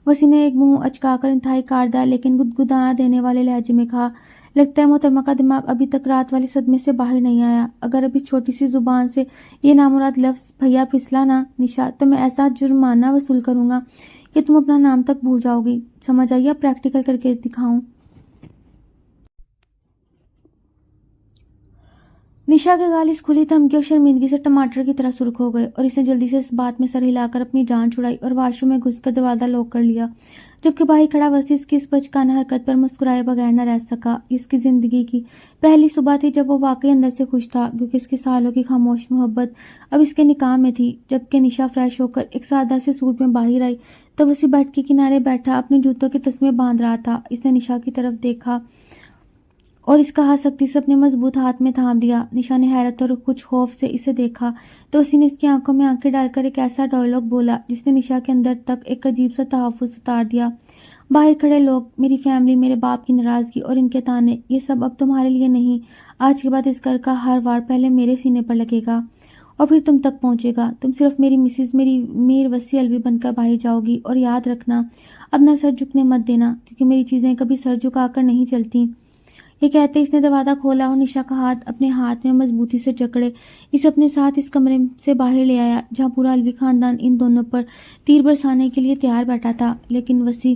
وسیع نے ایک منہ اچکا کر انتہائی کاردار لیکن گدگدانا دینے والے لہجے میں کہا، لگتا ہے محترمہ کا دماغ ابھی تک رات والے صدمے سے باہر نہیں آیا۔ اگر اب اس چھوٹی سی زبان سے یہ نامراد لفظ بھیا پھسلا نا نشا، تو میں ایسا جرمانہ وصول کروں گا کہ تم اپنا نام تک بھول جاؤ گی۔ سمجھ آئیے؟ پریکٹیکل کر کے دکھاؤں؟ نشا کے گال اس کھلی دھمکی اور شرمندگی سے ٹماٹر کی طرح سرخ ہو گئے اور اس نے جلدی سے اس بات میں سر ہلا کر اپنی جان چھڑائی اور واش روم میں گھس کر دروازہ لاک کر لیا۔ جبکہ باہر کھڑا وسیع اس کی اس بچکانہ حرکت پر مسکرائے بغیر نہ رہ سکا۔ اس کی زندگی کی پہلی صبح تھی جب وہ واقعی اندر سے خوش تھا، کیونکہ اس کی سالوں کی خاموش محبت اب اس کے نکاح میں تھی۔ جبکہ نشا فریش ہو کر ایک سادہ سے سوٹ میں باہر آئی تو وسیع بیڈ کے کنارے بیٹھا اپنے جوتوں کے تسمے باندھ رہا تھا۔ اس نے نشا کی طرف دیکھا اور اس کا ہاتھ سختی سے اپنے مضبوط ہاتھ میں تھام لیا۔ نشا نے حیرت اور کچھ خوف سے اسے دیکھا تو اسی نے اس کی آنکھوں میں آنکھیں ڈال کر ایک ایسا ڈائلاگ بولا جس نے نشا کے اندر تک ایک عجیب سا تحفظ اتار دیا۔ باہر کھڑے لوگ، میری فیملی، میرے باپ کی ناراضگی اور ان کے تانے، یہ سب اب تمہارے لیے نہیں۔ آج کے بعد اس گھر کا ہر وار پہلے میرے سینے پر لگے گا اور پھر تم تک پہنچے گا۔ تم صرف میری مسز میر وسیع الوی بن کر باہر جاؤ گی، اور یاد رکھنا اپنا سر جھکنے مت دینا، کیونکہ میری چیزیں کبھی سر جھکا کر نہیں چلتی۔ یہ کہتے اس نے دروازہ کھولا اور نشا کا ہاتھ اپنے ہاتھ میں مضبوطی سے جکڑے اسے اپنے ساتھ اس کمرے سے باہر لے آیا جہاں پورا الوی خاندان ان دونوں پر تیر برسانے کے لیے تیار بیٹھا تھا۔ لیکن وسیع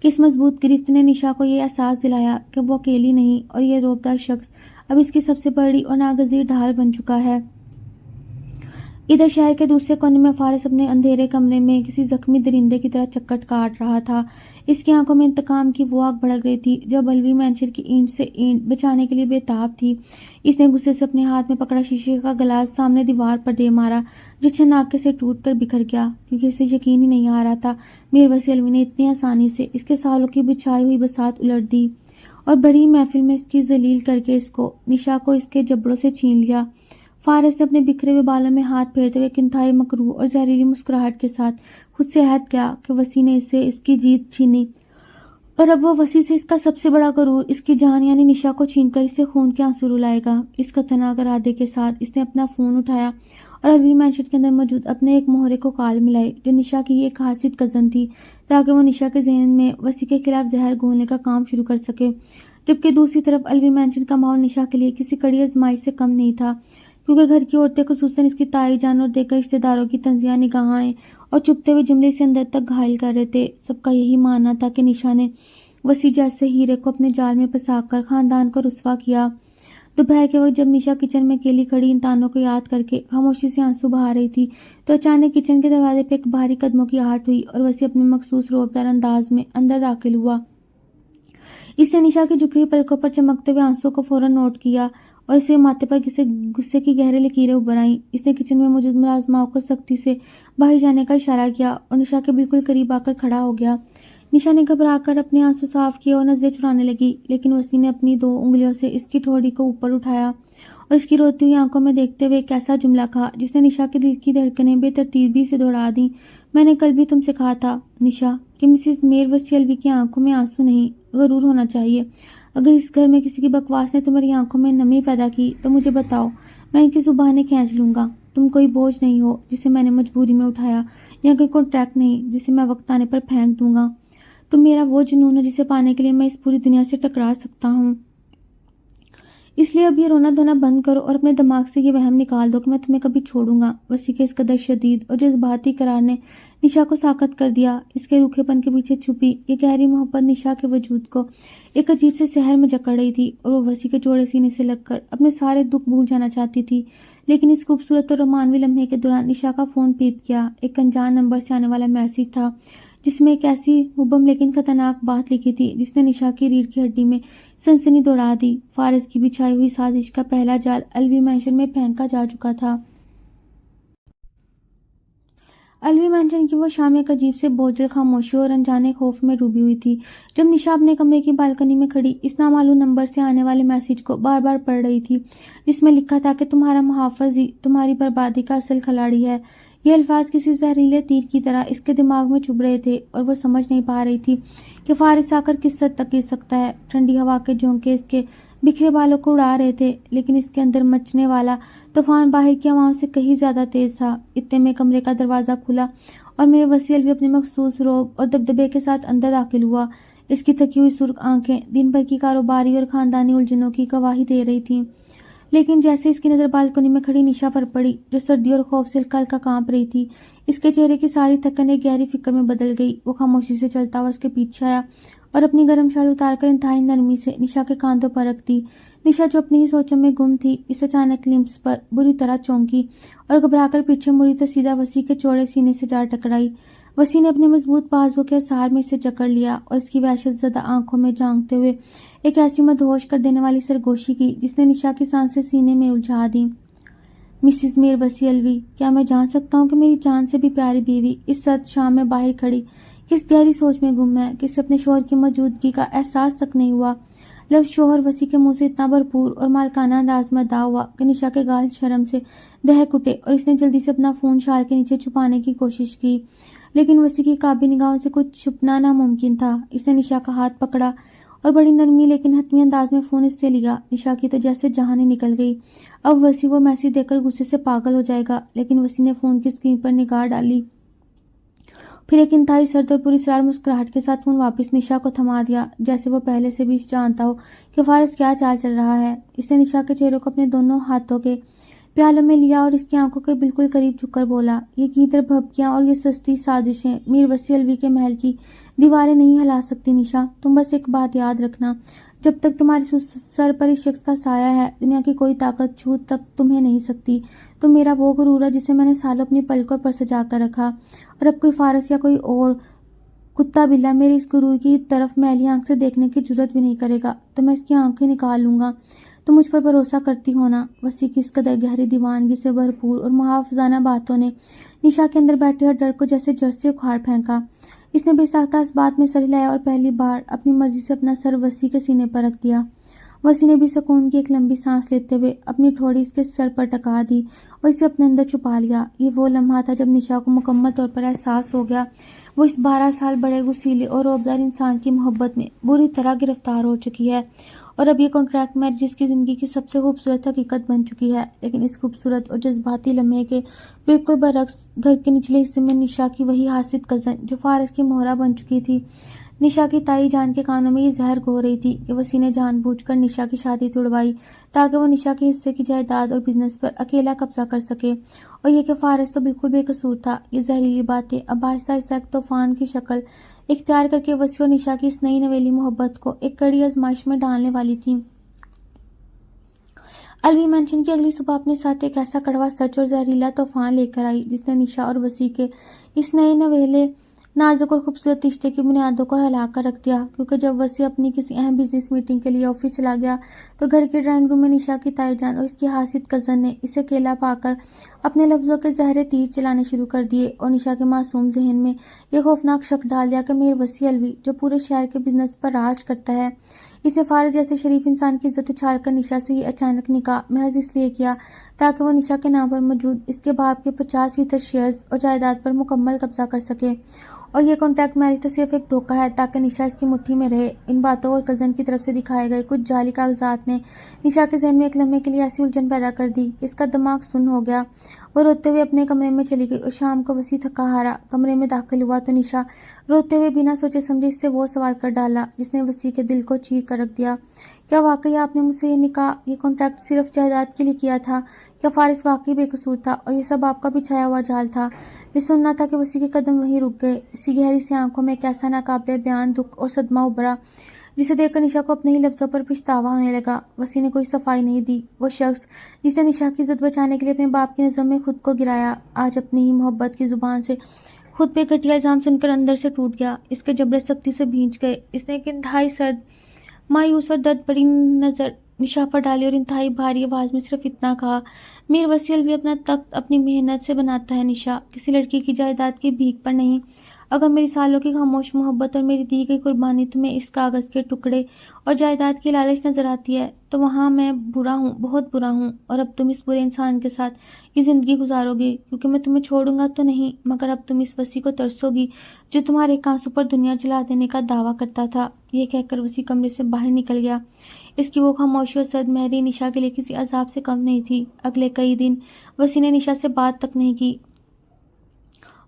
کی اس مضبوط گرفت نے نشا کو یہ احساس دلایا کہ وہ اکیلی نہیں، اور یہ روبدار شخص اب اس کی سب سے بڑی اور ناگزیر ڈھال بن چکا ہے۔ ادھر شہر کے دوسرے کونے میں فارس اپنے اندھیرے کمرے میں کسی زخمی درندے کی طرح چکٹ کاٹ رہا تھا۔ اس کی آنکھوں میں انتقام کی وہ آگ بھڑک رہی تھی جب الوی مینشن کی اینٹ سے اینٹ بچانے کے لیے بے تاب تھی۔ اس نے غصے سے اپنے ہاتھ میں پکڑا شیشے کا گلاس سامنے دیوار پر دے مارا جو چھناکے سے ٹوٹ کر بکھر گیا، کیونکہ اسے یقین ہی نہیں آ رہا تھا میر وسیع الوی نے اتنی آسانی سے اس کے سالوں کی بچھائی ہوئی بساط الٹ دی اور بڑی محفل میں اس کی ذلیل کر کے نشا کو اس کے جبڑوں سے چھین لیا۔ فارس نے اپنے بکھرے ہوئے بالوں میں ہاتھ پھیرتے ہوئے ایک انتہائی مکروہ اور زہریلی مسکراہٹ کے ساتھ خود سے عہد کیا کہ وسیع نے اس کی جیت چھینی، اور اب وہ وسیع سے اس کا سب سے بڑا غرور، اس کی جان یعنی نشا کو چھین کر اسے خون کے آنسو رلائے گا۔ اس خطرناک ارادے کے ساتھ اس نے اپنا فون اٹھایا اور الوی مینشن کے اندر موجود اپنے ایک مہرے کو کال ملائی جو نشا کی ایک حاسد کزن تھی، تاکہ وہ نشا کے ذہن میں وسیع کے خلاف زہر گھولنے کا کام شروع کر سکے۔ جبکہ دوسری طرف الوی مینشن کا ماحول نشا کے لیے کسی کڑی آزمائش سے کم نہیں تھا، کیونکہ گھر کی عورتیں خصوصاً اس کی تائی جان اور دیگر رشتہ داروں کی طنزیہ نگاہیں اور چپتے ہوئے جملے سے اندر تک گھائل کر رہے تھے۔ سب کا یہی ماننا تھا کہ نشا نے وسیع جیسے ہیرے کو اپنے جال میں پھنسا کر خاندان کو رسوا کیا۔ دوپہر کے وقت جب نشا کچن میں اکیلی کھڑی ان تانوں کو یاد کر کے خاموشی سے آنسو بہا رہی تھی تو اچانک کچن کے دروازے پہ ایک بھاری قدموں کی آہٹ ہوئی اور وسیع اپنے مخصوص روبدار انداز میں اندر داخل ہوا۔ اس نے نشا کی جھکی ہوئی پلکوں پر چمکتے ہوئے آنسوں کو فوراً نوٹ کیا اور اسے ماتھے پر غصے کی گہرے لکیریں ابھر آئیں۔ اس نے کچن میں موجود ملازماؤں کو سختی سے باہر جانے کا اشارہ کیا اور نشا کے بالکل قریب آ کر کھڑا ہو گیا۔ نشا نے گھبرا کر اپنے آنسو صاف کیے اور نظریں چرانے لگی، لیکن وسیع نے اپنی 2 انگلیوں سے اس کی ٹھوڑی کو اوپر اٹھایا اور اس کی روتی ہوئی آنکھوں میں دیکھتے ہوئے ایک ایسا جملہ کہا جس نے نشا کے دل کی دھڑکنیں بے ترتیبی سے دوڑا دیں۔ میں نے کل بھی تم سے کہا تھا نشا کہ مسز میر وسیع الوی کی آنکھوں میں آنسو نہیں، غرور ہونا چاہیے۔ اگر اس گھر میں کسی کی بکواس نے تمہاری آنکھوں میں نمی پیدا کی تو مجھے بتاؤ، میں ان کی زبانیں کھینچ لوں گا۔ تم کوئی بوجھ نہیں ہو جسے میں نے مجبوری میں اٹھایا، یا کوئی کانٹریکٹ نہیں جسے میں وقت آنے پر پھینک دوں گا۔ تم میرا وہ جنون ہو جسے پانے کے لیے میں اس پوری دنیا سے ٹکرا سکتا ہوں۔ اس لیے اب یہ رونا دھونا بند کرو اور اپنے دماغ سے یہ وہم نکال دو کہ میں تمہیں کبھی چھوڑوں گا۔ وسیع کے اس قدر شدید اور جذباتی قرار نے نشا کو ساکت کر دیا۔ اس کے روکھے پن کے پیچھے چھپی یہ گہری محبت نشا کے وجود کو ایک عجیب سے سحر میں جکڑ رہی تھی، اور وہ وسیع کے چوڑے سینے سے لگ کر اپنے سارے دکھ بھول جانا چاہتی تھی۔ لیکن اس خوبصورت اور رومانوی لمحے کے دوران نشا کا فون پیپ کیا۔ ایک انجان نمبر سے آنے والا میسج تھا جس میں ایک ایسی مبہم لیکن خطرناک بات لکھی تھی جس نے نشا کی ریڑھ کی ہڈی میں سنسنی دوڑا دی۔ فارس کی بچھائی ہوئی سازش کا پہلا جال الوی مینشن میں پھینکا جا چکا تھا۔ الوی مینشن کی وہ شام ایک عجیب سے بوجھل خاموشی اور انجانے خوف میں ڈوبی ہوئی تھی۔ جب نشا اپنے کمرے کی بالکنی میں کھڑی اس نامعلوم نمبر سے آنے والے میسج کو بار بار پڑھ رہی تھی جس میں لکھا تھا کہ تمہارا محافظ ہی تمہاری بربادی کا اصل کھلاڑی ہے۔ یہ الفاظ کسی زہریلے تیر کی طرح اس کے دماغ میں چبھ رہے تھے اور وہ سمجھ نہیں پا رہی تھی کہ فارس آ کر کس حد تک گر سکتا ہے۔ ٹھنڈی ہوا کے جھونکے اس کے بکھرے بالوں کو اڑا رہے تھے، لیکن اس کے اندر مچنے والا طوفان باہر کی ہواؤں سے کہیں زیادہ تیز تھا۔ اتنے میں کمرے کا دروازہ کھلا اور میر وسیع الوی اپنے مخصوص روب اور دبدبے کے ساتھ اندر داخل ہوا۔ اس کی تھکی ہوئی سرخ آنکھیں دن بھر کی کاروباری اور خاندانی الجھنوں کی گواہی دے رہی تھیں، لیکن جیسے اس کی نظر بالکنی میں کھڑی نشا پر پڑی جو سردی اور خوف سے ہلکا ہلکا کانپ رہی تھی، اس کے چہرے کی ساری تھکن ایک گہری فکر میں بدل گئی۔ وہ خاموشی سے چلتا ہوا اس کے پیچھے آیا اور اپنی گرم شال اتار کر انتہائی نرمی سے نشا کے کاندھوں پر رکھ دی۔ نشا جو اپنی ہی سوچوں میں گم تھی اس اچانک لمس پر بری طرح چونکی اور گھبرا کر پیچھے مڑی تو سیدھا وسیع کے چوڑے سینے سے جا ٹکرائی۔ وسیع نے اپنے مضبوط بازو کے اثار میں اسے جکڑ لیا اور اس کی وحشت زدہ آنکھوں میں جھانکتے ہوئے ایک ایسی مدہوش کر دینے والی سرگوشی کی جس نے نشا کی سانسیں سینے میں الجھا دیں۔ مسز میر وسیع الوی، کیا میں جان سکتا ہوں کہ میری جان سے بھی پیاری بیوی اس سرد شام میں باہر کھڑی کس گہری سوچ میں گم ہے کہ اسے اپنے شوہر کی موجودگی کا احساس تک نہیں ہوا؟ لفظ شوہر وسیع کے منہ سے اتنا بھرپور اور مالکانہ انداز میں ادا ہوا کہ نشا کے گال شرم سے دہک اٹھے اور اس نے جلدی سے اپنا فون شال کے نیچے چھپانے کی کوشش کی، لیکن وسیع کی قابی نگاہوں سے کچھ چھپنا ناممکن تھا۔ اس نے نشا کا ہاتھ پکڑا اور بڑی نرمی لیکن حتمی انداز میں فون اس سے لیا۔ نشا کی تو جیسے جان ہی نکل گئی۔ اب وسیع وہ میسج دیکھ کر غصے سے پاگل ہو جائے گا، لیکن وسیع نے فون کی اسکرین پر نگاہ ڈالی، پھر ایک انتہائی سرد اور پراسرار مسکراہٹ کے ساتھ فون واپس نشا کو تھما دیا، جیسے وہ پہلے سے بھی جانتا ہو کہ فارس کیا چال چل رہا ہے۔ اس نے نشا کے چہرے کو اپنے دونوں ہاتھوں کے پیالوں میں لیا اور اس کی آنکھوں کے بالکل قریب جھک کر بولا، یہ کیدر بھبکیاں اور یہ سستی سازشیں میر وسیع الوی کے محل کی دیواریں نہیں ہلا سکتی نشا۔ تم بس ایک بات یاد رکھنا، جب تک تمہارے سر پر اس شخص کا سایہ ہے دنیا کی کوئی طاقت چھو تک تمہیں نہیں سکتی۔ تم میرا وہ غرور ہے جسے میں نے سالوں اپنی پلکوں پر سجا کر رکھا، اور اب کوئی فارس یا کوئی اور کتا بلا میرے اس غرور کی طرف میلی آنکھ سے دیکھنے کی جرت بھی نہیں کرے گا تو میں اس کی آنکھیں نکال لوں گا۔ تم مجھ پر بھروسہ کرتی ہو نا؟ وسیع کی اس قدر گہری دیوانگی سے بھرپور اور محافظانہ باتوں نے نشا کے اندر بیٹھے ہر ڈر کو جیسے جڑ سے اکھاڑ پھینکا۔ اس نے بے ساختہ اس بات میں سر ہلایا اور پہلی بار اپنی مرضی سے اپنا سر وسیع کے سینے پر رکھ دیا۔ وسیع نے بھی سکون کی ایک لمبی سانس لیتے ہوئے اپنی ٹھوڑی اس کے سر پر ٹکا دی اور اسے اپنے اندر چھپا لیا۔ یہ وہ لمحہ تھا جب نشا کو مکمل طور پر احساس ہو گیا وہ اس 12 سال بڑے غسیلے اور رعبدار انسان کی محبت میں بری طرح گرفتار ہو چکی ہے، اور اب یہ کانٹریکٹ میرج جس کی زندگی کی سب سے خوبصورت حقیقت بن چکی ہے۔ لیکن اس خوبصورت اور جذباتی لمحے کے بالکل برعکس گھر کے نچلے حصے میں نشا کی وہی حاسد کزن جو فارس کی مہرہ بن چکی تھی، نشا کی تائی جان کے کانوں میں یہ زہر گھو رہی تھی کہ وسیع نے جان بوجھ کر نشا کی شادی توڑوائی تاکہ وہ نشا کے حصے کی جائیداد اور بزنس پر اکیلا قبضہ کر سکے، اور یہ کہ فارس تو بالکل بے قصور تھا۔ یہ زہریلی باتیں اب آہستہ آہستہ ایک طوفان کی شکل اختیار کر کے وسیع اور نشا کی اس نئی نویلی محبت کو ایک کڑی آزمائش میں ڈالنے والی تھیں۔ الوی مینشن کی اگلی صبح اپنے ساتھ ایک ایسا کڑوا سچ اور زہریلا طوفان لے کر آئی جس نے نشا اور وسیع کے اس نئے نویلے نازک اور خوبصورت رشتے کی بنیادوں کو ہلا کر رکھ دیا، کیونکہ جب وسیع اپنی کسی اہم بزنس میٹنگ کے لیے آفس چلا گیا تو گھر کے ڈرائنگ روم میں نشا کی تائی جان اور اس کی حاسد کزن نے اسے اکیلا پا کر اپنے لفظوں کے زہرے تیر چلانے شروع کر دیے اور نشا کے معصوم ذہن میں یہ خوفناک شک ڈال دیا کہ میر وسیع الوی جو پورے شہر کے بزنس پر راج کرتا ہے، اس نے فارس جیسے شریف انسان کی عزت اچھال کر نشا سے یہ اچانک نکاح محض اس لیے کیا تاکہ وہ نشا کے نام پر موجود اس کے باپ کے 50% شیئرز اور جائیداد پر مکمل قبضہ کر سکے، اور یہ کانٹریکٹ میرج تو صرف ایک دھوکہ ہے تاکہ نشا اس کی مٹھی میں رہے۔ ان باتوں اور کزن کی طرف سے دکھائے گئے کچھ جعلی کاغذات نے نشا کے ذہن میں ایک لمحے کے لیے ایسی الجھن پیدا کر دی کہ اس کا دماغ سن ہو گیا۔ وہ روتے ہوئے اپنے کمرے میں چلی گئی اور شام کو وسیع تھکا ہارا کمرے میں داخل ہوا تو نشا روتے ہوئے بنا سوچے سمجھے اس سے وہ سوال کر ڈالا جس نے وسیع کے دل کو چیر کر رکھ دیا، کیا واقعی آپ نے مجھ سے یہ نکاح، یہ کانٹریکٹ صرف جائیداد کے لیے کیا تھا؟ کیا فارس واقعی بے قصور تھا اور یہ سب آپ کا بچھایا ہوا جال تھا؟ یہ سننا تھا کہ وسیع کے قدم وہیں رک گئے۔ اس کی گہری سی آنکھوں میں ایک ایسا ناقابل بیان دکھ اور صدمہ ابھرا جسے دیکھ کر نشا کو اپنے ہی لفظوں پر پچھتاوا ہونے لگا۔ وسیع نے کوئی صفائی نہیں دی۔ وہ شخص جس نے نشا کی عزت بچانے کے لیے اپنے باپ کی نظروں میں خود کو گرایا، آج اپنی ہی محبت کی زبان سے خود پہ گھٹیا الزام سن کر اندر سے ٹوٹ گیا۔ اس کے جبڑے سختی سے بھینچ گئے۔ اس نے ایک انتہائی سرد، مایوس اور درد بڑی نظر نشا پر ڈالی اور انتہائی بھاری آواز میں صرف اتنا کہا، میر وسیع الوی اپنا تخت اپنی محنت سے بناتا ہے نشا، کسی لڑکی کی جائیداد کی بھیک پر نہیں۔ اگر میری سالوں کی خاموش محبت اور میری دی گئی قربانی تمہیں اس کاغذ کے ٹکڑے اور جائیداد کی لالچ نظر آتی ہے تو وہاں میں برا ہوں، بہت برا ہوں، اور اب تم اس برے انسان کے ساتھ یہ زندگی گزارو گی، کیونکہ میں تمہیں چھوڑوں گا تو نہیں، مگر اب تم اس وسیع کو ترسو گی جو تمہارے ایک آنسو پر دنیا جلا دینے کا دعویٰ کرتا تھا۔ یہ کہہ کر وسیع کمرے سے باہر نکل گیا۔ اس کی وہ خاموشی اور سرد مہری نشا کے لیے کسی عذاب سے کم نہیں تھی۔ اگلے کئی دن وسیع نے نشا سے بات تک نہیں کی۔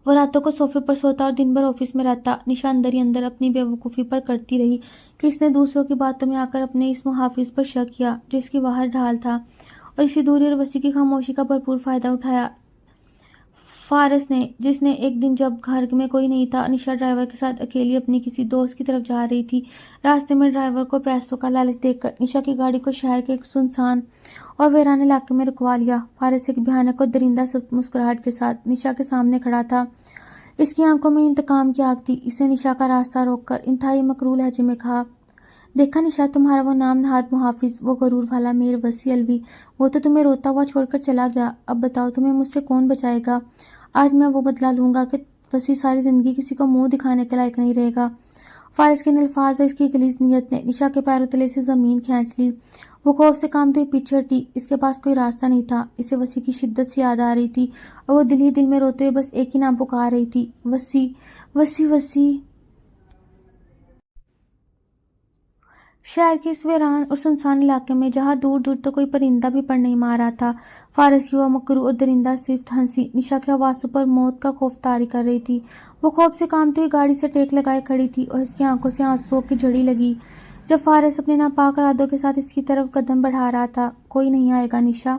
وہ راتوں کو صوفے پر سوتا اور دن بھر آفس میں رہتا۔ نشا اندر ہی اندر اپنی بے وقوفی پر کرتی رہی کہ اس نے دوسروں کی باتوں میں آ کر اپنے اس محافظ پر شک کیا جو اس کی باہر ڈھال تھا، اور اسی دوری اور وسیع کی خاموشی کا بھرپور فائدہ اٹھایا فارس نے، جس نے ایک دن جب گھر میں کوئی نہیں تھا، نشا ڈرائیور کے ساتھ اکیلی اپنی کسی دوست کی طرف جا رہی تھی، راستے میں ڈرائیور کو پیسوں کا لالچ دیکھ کر نشا کی گاڑی کو شہر کے ایک سنسان اور ویران علاقے میں رکوا لیا۔ فارس ایک بھیانک اور درندہ مسکراہٹ کے ساتھ نشا کے سامنے کھڑا تھا۔ اس کی آنکھوں میں انتقام کی آگ تھی۔ اسے نشا کا راستہ روک کر انتہائی مکروہ لہجے میں کہا، دیکھا نشا، تمہارا وہ نام نہاد محافظ، وہ غرور والا میر وسیع الوی، وہ تو تمہیں روتا ہوا چھوڑ کر چلا گیا۔ اب بتاؤ تمہیں مجھ سے کون بچائے گا؟ آج میں وہ بدلہ لوں گا کہ وسیع ساری زندگی کسی کو منہ دکھانے کے لائق نہیں رہے گا۔ فارس کے ان الفاظ اور اس کی غلیظ نیت نے نشا کے پیروں تلے سے زمین کھینچ لی۔ وہ خوف سے کانپتے ہوئے پیچھے ہٹی۔ اس کے پاس کوئی راستہ نہیں تھا۔ اسے وسیع کی شدت سے یاد آ رہی تھی اور وہ دل ہی دل میں روتے ہوئے بس ایک ہی نام پکار رہی تھی، وسیع، وسیع، وسیع۔ شہر کے اس ویران اور سنسان علاقے میں جہاں دور دور تک کوئی پرندہ بھی پر نہیں مار رہا تھا، فارس کی وہ مکروہ اور درندہ صفت ہنسی نشا کے حواسوں پر موت کا خوف طاری کر رہی تھی۔ وہ خوف سے کانپتے ہوئی گاڑی سے ٹیک لگائے کھڑی تھی اور اس کی آنکھوں سے آنسوؤں کی جھڑی لگی جب فارس اپنے ناپاک ارادوں کے ساتھ اس کی طرف قدم بڑھا رہا تھا۔ کوئی نہیں آئے گا نشا،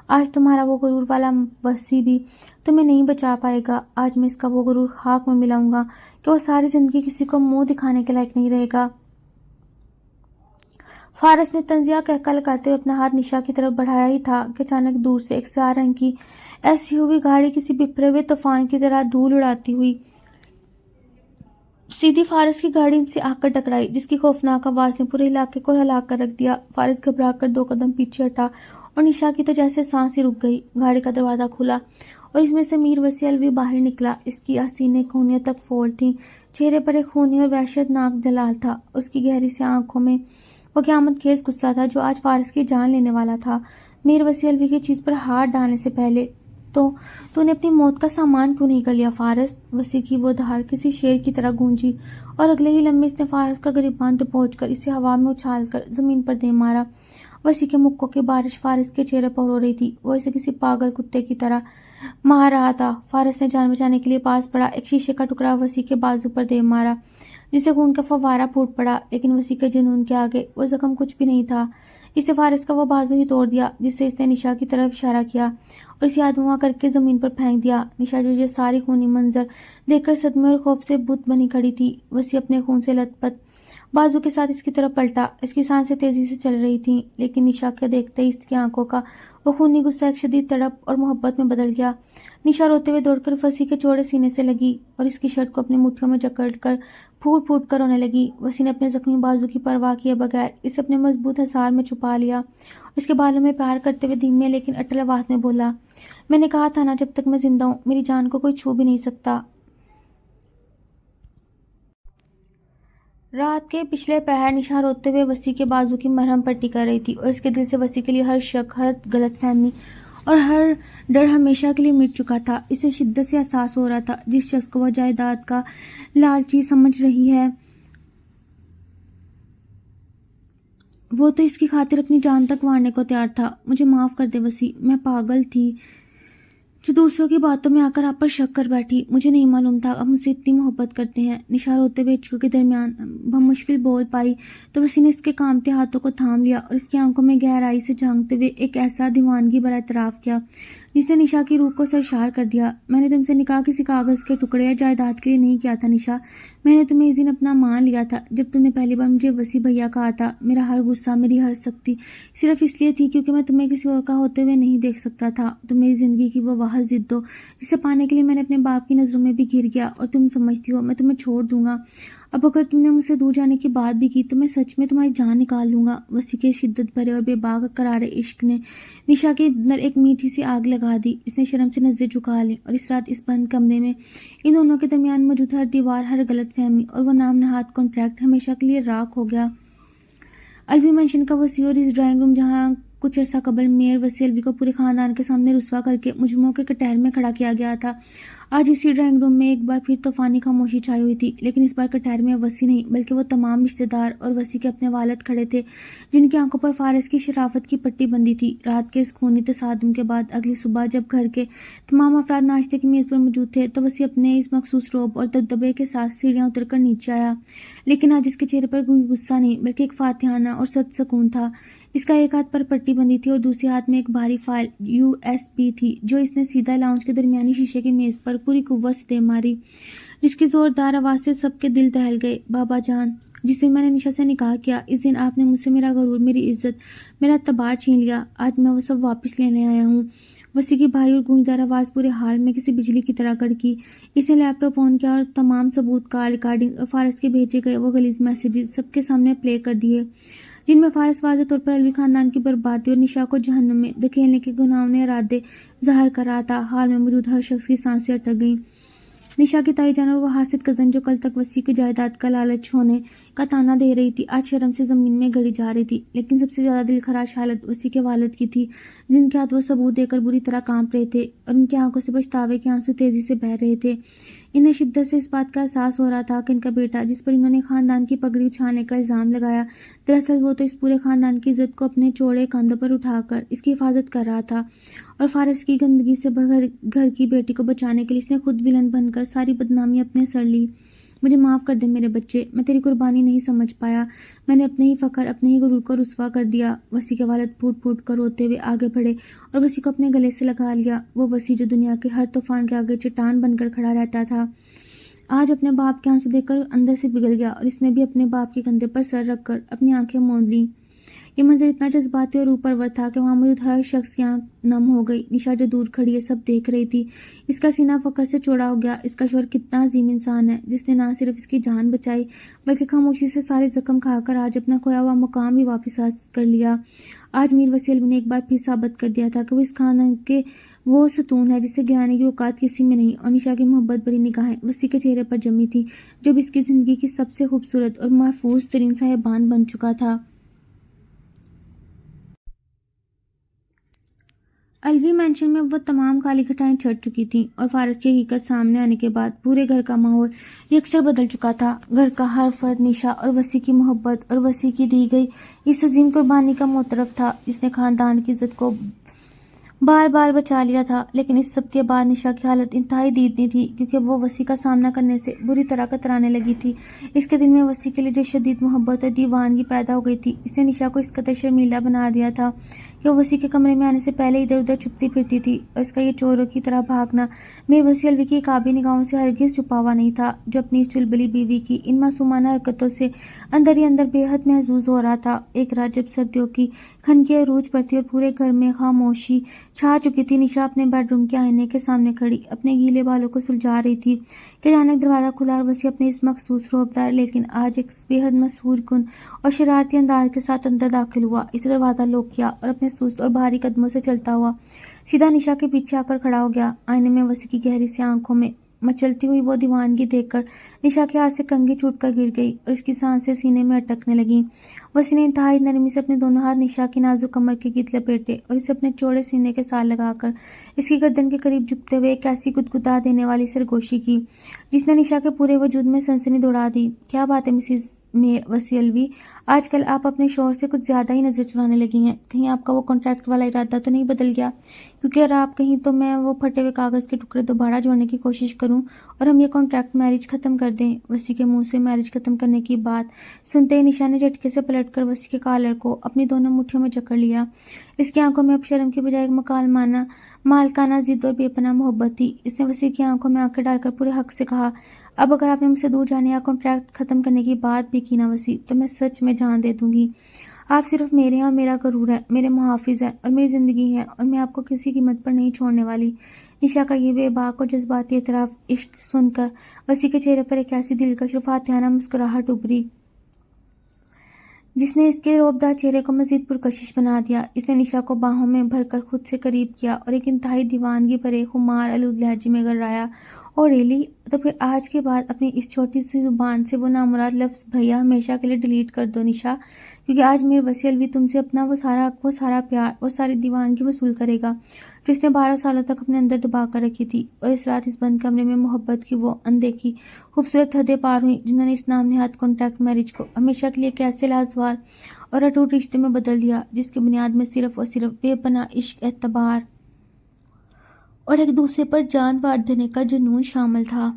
آج تمہارا وہ غرور والا وسیع بھی تمہیں نہیں بچا پائے گا۔ آج میں اس کا وہ غرور خاک میں ملاؤں گا کہ وہ ساری زندگی کسی کو منہ دکھانے کے لائق نہیں رہے گا۔ فارس نے طنزیہ قہقہ لگاتے ہوئے اپنا ہاتھ نشا کی طرف بڑھایا ہی تھا کہ اچانک دور سے ایک سیاہ رنگ کی ایسی ہوئی گاڑی کسی بپھرے ہوئے طوفان کی طرح دھول اڑاتی ہوئی سیدھی فارس کی گاڑی سے آ کر ٹکرائی، جس کی خوفناک آواز نے پورے علاقے کو ہلا کر رکھ دیا۔ فارس گھبرا کر 2 قدم پیچھے ہٹا اور نشا کی تو جیسے سانس ہی رک گئی۔ گاڑی کا دروازہ کھلا اور اس میں سے میر وسیع الوی باہر نکلا۔ اس کی آستینیں کونیوں تک فوڑ تھیں، چہرے پر ایک خونی اور وحشت ناک جلال تھا اور اس کی گہری سی آنکھوں میں وہ قیامت خیز غصہ تھا جو آج فارس کی جان لینے والا تھا۔ میر وسیع الوی کی چیز پر ہاتھ ڈالنے سے پہلے تو نے اپنی موت کا سامان کیوں نہیں کر لیا فارس؟ وسیع کی وہ دھاڑ کسی شیر کی طرح گونجی اور اگلے ہی لمحے اس نے فارس کا گریباں دبوچ کر اسے ہوا میں اچھال کر زمین پر دے مارا۔ وسیع کے مکوں کی بارش فارس کے چہرے پر ہو رہی تھی۔ وہ اسے کسی پاگل کتے کی طرح مار رہا تھا۔ فارس نے جان بچانے کے لیے پاس پڑا ایک شیشے کا ٹکڑا وسیع کے بازو پر دے مارا، جسے خون کا فوارہ پھوٹ پڑا، لیکن وسیع کے جنون کے آگے وہ زخم کچھ بھی نہیں تھا۔ اس نے فارس کا وہ بازو ہی توڑ دیا جس سے اس نے نشا کی طرف اشارہ کیا اور اسے آدموا کر کے زمین پر پھینک دیا۔ نشا جو یہ ساری خونی منظر دیکھ کر صدمے اور خوف سے بت بنی کھڑی تھی۔ وسیع اپنے خون سے لت پت بازو کے ساتھ اس کی طرف پلٹا۔ اس کی سانسیں تیزی سے چل رہی تھیں، لیکن نشا کے دیکھتے ہی اس کی آنکھوں کا وہ خونی غصہ ایک شدید تڑپ اور محبت میں بدل گیا۔ نشا روتے ہوئے دوڑ کر وسیع کے چوڑے سینے سے لگی اور اس کی شرٹ کو اپنی مٹھیوں میں جکڑ کر پھوٹ پھوٹ کر رونے لگی۔ وسیع نے اپنے زخمی بازو کی پرواہ کیے بغیر اسے اپنے مضبوط حصار میں چھپا لیا۔ اس کے بالوں میں پیار کرتے ہوئے دھیمے لیکن اٹل آواز میں بولا، میں نے کہا تھا نا، جب تک میں زندہ ہوں میری جان کو کوئی چھو بھی نہیں سکتا۔ رات کے پچھلے پہر نشا روتے ہوئے وسیع کے بازو کی مرہم پٹی کر رہی تھی اور اس کے دل سے وسیع کے لیے ہر شک، ہر غلط فہمی اور ہر ڈر ہمیشہ کے لیے مٹ چکا تھا۔ اسے شدت سے احساس ہو رہا تھا جس شخص کو وہ جائیداد کا لالچی سمجھ رہی ہے وہ تو اس کی خاطر اپنی جان تک وارنے کو تیار تھا۔ مجھے معاف کر دے وسیع، میں پاگل تھی جو دوسروں کی باتوں میں آ کر آپ پر شک کر بیٹھی۔ مجھے نہیں معلوم تھا آپ مجھ سے اتنی محبت کرتے ہیں۔ نشا روتے ہوئے ہچکوں کے درمیان بمشکل بول پائی تو وسیع نے اس کے کانپتے ہاتھوں کو تھام لیا اور اس کی آنکھوں میں گہرائی سے جھانکتے ہوئے ایک ایسا دیوانگی بھرا اعتراف کیا جس نے نشا کی روح کو سرشار کر دیا۔ میں نے تم سے نکاح کسی کاغذ کے ٹکڑے یا جائیداد کے لیے نہیں کیا تھا نشا، میں نے تمہیں اس دن اپنا مان لیا تھا جب تم نے پہلی بار مجھے وسیع بھیا کہا تھا۔ میرا ہر غصہ، میری ہر سختی صرف اس لیے تھی کیونکہ میں تمہیں کسی اور کا ہوتے ہوئے نہیں دیکھ سکتا تھا۔ تم میری زندگی کی وہ واحد ضد ہو جسے پانے کے لیے میں نے اپنے باپ کی نظروں میں بھی گر گیا اور تم سمجھتی ہو میں تمہیں چھوڑ دوں گا۔ اب اگر تم نے مجھ سے دور جانے کی بات بھی کی تو میں سچ میں تمہاری جان نکال لوں گا۔ وسیع کے شدت بھرے اور بے باک قرار عشق نے نشا کے اندر ایک میٹھی سی آگ لگا دی۔ اس نے شرم سے نظریں جھکا لیں اور اس رات اس بند کمرے میں ان دونوں کے درمیان موجود ہر دیوار، ہر غلط فہمی اور وہ نام نہاد کانٹریکٹ ہمیشہ کے لیے راکھ ہو گیا۔ الوی مینشن کا وسیع اور اس ڈرائنگ روم جہاں کچھ عرصہ قبل میئر وسیع الوی کو پورے خاندان کے سامنے رسوا کر کے مجرموں کے کٹہر میں کھڑا کیا گیا تھا، آج اسی ڈرائنگ روم میں ایک بار پھر طوفانی خاموشی چھائی ہوئی تھی۔ لیکن اس بار کٹہر میں وسیع نہیں بلکہ وہ تمام رشتہ دار اور وسیع کے اپنے والد کھڑے تھے جن کی آنکھوں پر فارس کی شرافت کی پٹی بندھی تھی۔ رات کے اس خونی تصادم کے بعد اگلی صبح جب گھر کے تمام افراد ناشتے کی میز پر موجود تھے تو وسیع اپنے اس مخصوص روب اور دبدبے کے ساتھ سیڑھیاں اتر کر نیچے آیا، لیکن آج اس کے چہرے پر کوئی غصہ نہیں بلکہ ایک فاتحانہ اور سخت سکون تھا۔ اس کا ایک ہاتھ پر پٹی بندھی تھی اور دوسرے ہاتھ میں ایک بھاری فائل USB تھی جو اس نے سیدھا لاؤنج کے درمیانی شیشے کی میز پر پوری قوت سے دے ماری، جس کی زوردار آواز سے سب کے دل دہل گئے۔ بابا جان، جس دن میں نے نشا سے نکاح کیا، اس دن آپ نے مجھ سے میرا غرور، میری عزت، میرا اعتبار چھین لیا۔ آج میں وہ سب واپس لینے آیا ہوں۔ وسیع کی بھاری اور گونجدار آواز پورے حال میں کسی بجلی کی طرح کڑکی۔ اس نے لیپ ٹاپ آن کیا اور تمام ثبوت، کال ریکارڈنگ اور فارس کے بھیجے گئے وہ غلیظ میسیجز سب کے سامنے پلے کر دیے، جن میں فارس واضح طور پر الوی خاندان کی بربادی اور نشا کو جہنم میں دھکیلنے کے گھناؤنے ارادے ظاہر کر رہا تھا۔ حال میں موجود ہر شخص کی سانسیں اٹک گئیں۔ نشا کی تائی جان اور وہ حاسد کزن جو کل تک وسیع کی جائیداد کا لالچ ہونے کا تانا دے رہی تھی، آج شرم سے زمین میں گڑی جا رہی تھی۔ لیکن سب سے زیادہ دل خراش حالت وسیع کے والد کی تھی، جن کے ہاتھ وہ ثبوت دے کر بری طرح کانپ رہے تھے اور ان کی آنکھوں سے پچھتاوے کے آنسو تیزی سے بہہ رہے تھے۔ انہیں شدت سے اس بات کا احساس ہو رہا تھا کہ ان کا بیٹا، جس پر انہوں نے خاندان کی پگڑی اچھالنے کا الزام لگایا، دراصل وہ تو اس پورے خاندان کی عزت کو اپنے چوڑے کندھوں پر اٹھا کر اس کی حفاظت کر رہا تھا، اور فارس کی گندگی سے گھر کی بیٹی کو بچانے کے لیے اس نے خود ولن بن کر ساری بدنامی اپنے سر لی۔ مجھے معاف کر دے میرے بچے، میں تیری قربانی نہیں سمجھ پایا، میں نے اپنے ہی فخر، اپنے ہی غرور کو رسوا کر دیا۔ وسیع کے والد پھوٹ پھوٹ کر روتے ہوئے آگے بڑھے اور وسیع کو اپنے گلے سے لگا لیا۔ وہ وسیع جو دنیا کے ہر طوفان کے آگے چٹان بن کر کھڑا رہتا تھا، آج اپنے باپ کے آنسو دیکھ کر اندر سے پگھل گیا، اور اس نے بھی اپنے باپ کے کندھے پر سر رکھ کر اپنی آنکھیں موند لیں۔ یہ منظر اتنا جذباتی اور اوپرور تھا کہ وہاں موجود ہر شخص کی آنکھ نم ہو گئی۔ نشا جو دور کھڑی ہے سب دیکھ رہی تھی، اس کا سینہ فخر سے چوڑا ہو گیا۔ اس کا شوہر کتنا عظیم انسان ہے، جس نے نہ صرف اس کی جان بچائی بلکہ خاموشی سے سارے زخم کھا کر آج اپنا کھویا ہوا مقام بھی واپس حاصل کر لیا۔ آج میر وسیع علوی نے ایک بار پھر ثابت کر دیا تھا کہ وہ اس خاندان کے وہ ستون ہے جسے گرانے کی اوقات کسی میں نہیں، اور نشا کی محبت بھری نگاہیں وسیع کے چہرے پر جمی تھی، جو اس کی زندگی کی سب سے خوبصورت اور محفوظ ترین سایبان بن چکا تھا۔ الوی مینشن میں وہ تمام کالی گھٹائیں چھٹ چکی تھیں، اور فارس کی حقیقت سامنے آنے کے بعد پورے گھر کا ماحول یکسر بدل چکا تھا۔ گھر کا ہر فرد نشا اور وسیع کی محبت اور وسیع کی دی گئی اس عظیم قربانی کا معترف تھا، جس نے خاندان کی عزت کو بار بار بچا لیا تھا۔ لیکن اس سب کے بعد نشا کی حالت انتہائی دیدنی تھی، کیونکہ وہ وسیع کا سامنا کرنے سے بری طرح کترانے لگی تھی۔ اس کے دل میں وسیع کے لیے جو شدید محبت اور دیوانگی پیدا ہو گئی تھی، اس نے نشا کو اس قدر شرمیلا بنا دیا تھا کہ وہ وسیع کے کمرے میں آنے سے پہلے ادھر ادھر چھپتی پھرتی تھی، اور اس کا یہ چوروں کی طرح بھاگنا میر وسیع الوی کی قابل نگاہوں سے ہرگز چھپا ہوا نہیں تھا، جو اپنی اس چلبلی بیوی کی ان معصومانہ حرکتوں سے اندر ہی اندر بے حد محظوظ ہو رہا تھا۔ ایک رات جب سردیوں کی کھنکی عروج پر تھی اور پورے گھر میں خاموشی چھا چکی تھی، نشا اپنے بیڈ روم کے آئینے کے سامنے کھڑی اپنے گیلے بالوں کو سلجھا رہی تھی کہ اچانک دروازہ کھلا اور وسیع اپنے اس مخصوص رعبدار لیکن آج ایک بے حد مسحور کن اور شرارتی انداز کے ساتھ اندر داخل ہوا۔ اس نے دروازہ لاک کیا اور اپنے سست اور بھاری قدموں سے چلتا ہوا سیدھا نشا کے پیچھے آ کر کھڑا ہو گیا۔ آئینے میں وسیع کی گہری سی آنکھوں میں مچلتی ہوئی وہ دیوانگی دیکھ کر نشا کے ہاتھ سے کنگھی چھوٹ کر گر گئی اور اس کی سانسیں سینے میں اٹکنے لگیں۔ وسیع نے انتہائی نرمی سے اپنے دونوں ہاتھ نشا کی نازک کمر کے گیت لپیٹے اور اسے اپنے چوڑے سینے کے ساتھ لگا کر اس کی گردن کے قریب جھکتے ہوئے ایک ایسی گدگدا دینے والی سرگوشی کی جس نے نشا کے پورے وجود میں سنسنی دوڑا دی۔ کیا بات ہے مسز وسیع الوی، آج کل آپ اپنے شوہر سے کچھ زیادہ ہی نظر چرانے لگی ہیں۔ کہیں آپ کا وہ کانٹریکٹ والا ارادہ تو نہیں بدل گیا؟ کیونکہ اگر آپ کہیں تو میں وہ پھٹے ہوئے کاغذ کے ٹکڑے دوبارہ جوڑنے کی کوشش کروں اور ہم یہ کانٹریکٹ میرج ختم کر دیں۔ وسیع کے منہ سے میرج ختم کرنے کی بات سنتے ہی نشا نے جھٹکے سے پلٹ کر وسیع کے کالر کو اپنی دونوں مٹھیوں میں جکڑ لیا۔ اس کی آنکھوں میں اب شرم کی بجائے ایک مالکانہ ضد اور بے پناہ محبت تھی۔ اس نے وسیع کی آنکھوں میں آنکھیں ڈال کر پورے حق سے کہا، اب اگر آپ نے مجھ سے دور جانے یا کانٹریکٹ ختم کرنے کی بات بھی کی نا وسیع، تو میں سچ میں جان دے دوں گی۔ آپ صرف میرے ہیں اور میرا غرور ہے، میرے محافظ ہیں اور میری زندگی ہے، اور میں آپ کو کسی قیمت پر نہیں چھوڑنے والی۔ نشا کا یہ بے باک اور جذباتی اعتراف عشق سن کر وسیع کے چہرے پر ایک ایسی دلکش اور فاتحانہ مسکراہٹ ابھری جس نے اس کے رعبدار چہرے کو مزید پرکشش بنا دیا۔ اس نے نشا کو باہوں میں بھر کر خود سے قریب کیا اور ایک انتہائی دیوانگی بھرے خمار آلود لہجے میں گرایا، اور ریلی، تو پھر آج کے بعد اپنی اس چھوٹی سی زبان سے وہ نامراد لفظ بھیا ہمیشہ کے لیے ڈیلیٹ کر دو نشا، کیونکہ آج میر وسیع الوی تم سے اپنا وہ سارا پیار، وہ ساری دیوانگی وصول کرے گا جو اس نے 12 سالوں تک اپنے اندر دبا کر رکھی تھی۔ اور اس رات اس بند کمرے میں محبت کی وہ اندیکھی خوبصورت حدیں پار ہوئیں جنہوں نے اس نام نہاد کانٹریکٹ میرج کو ہمیشہ کے لیے ایک ایسے لازوال اور اٹوٹ رشتے میں بدل دیا جس کی بنیاد میں صرف اور صرف بے پناہ عشق، اعتبار اور ایک دوسرے پر جان وار دینے کا جنون شامل تھا۔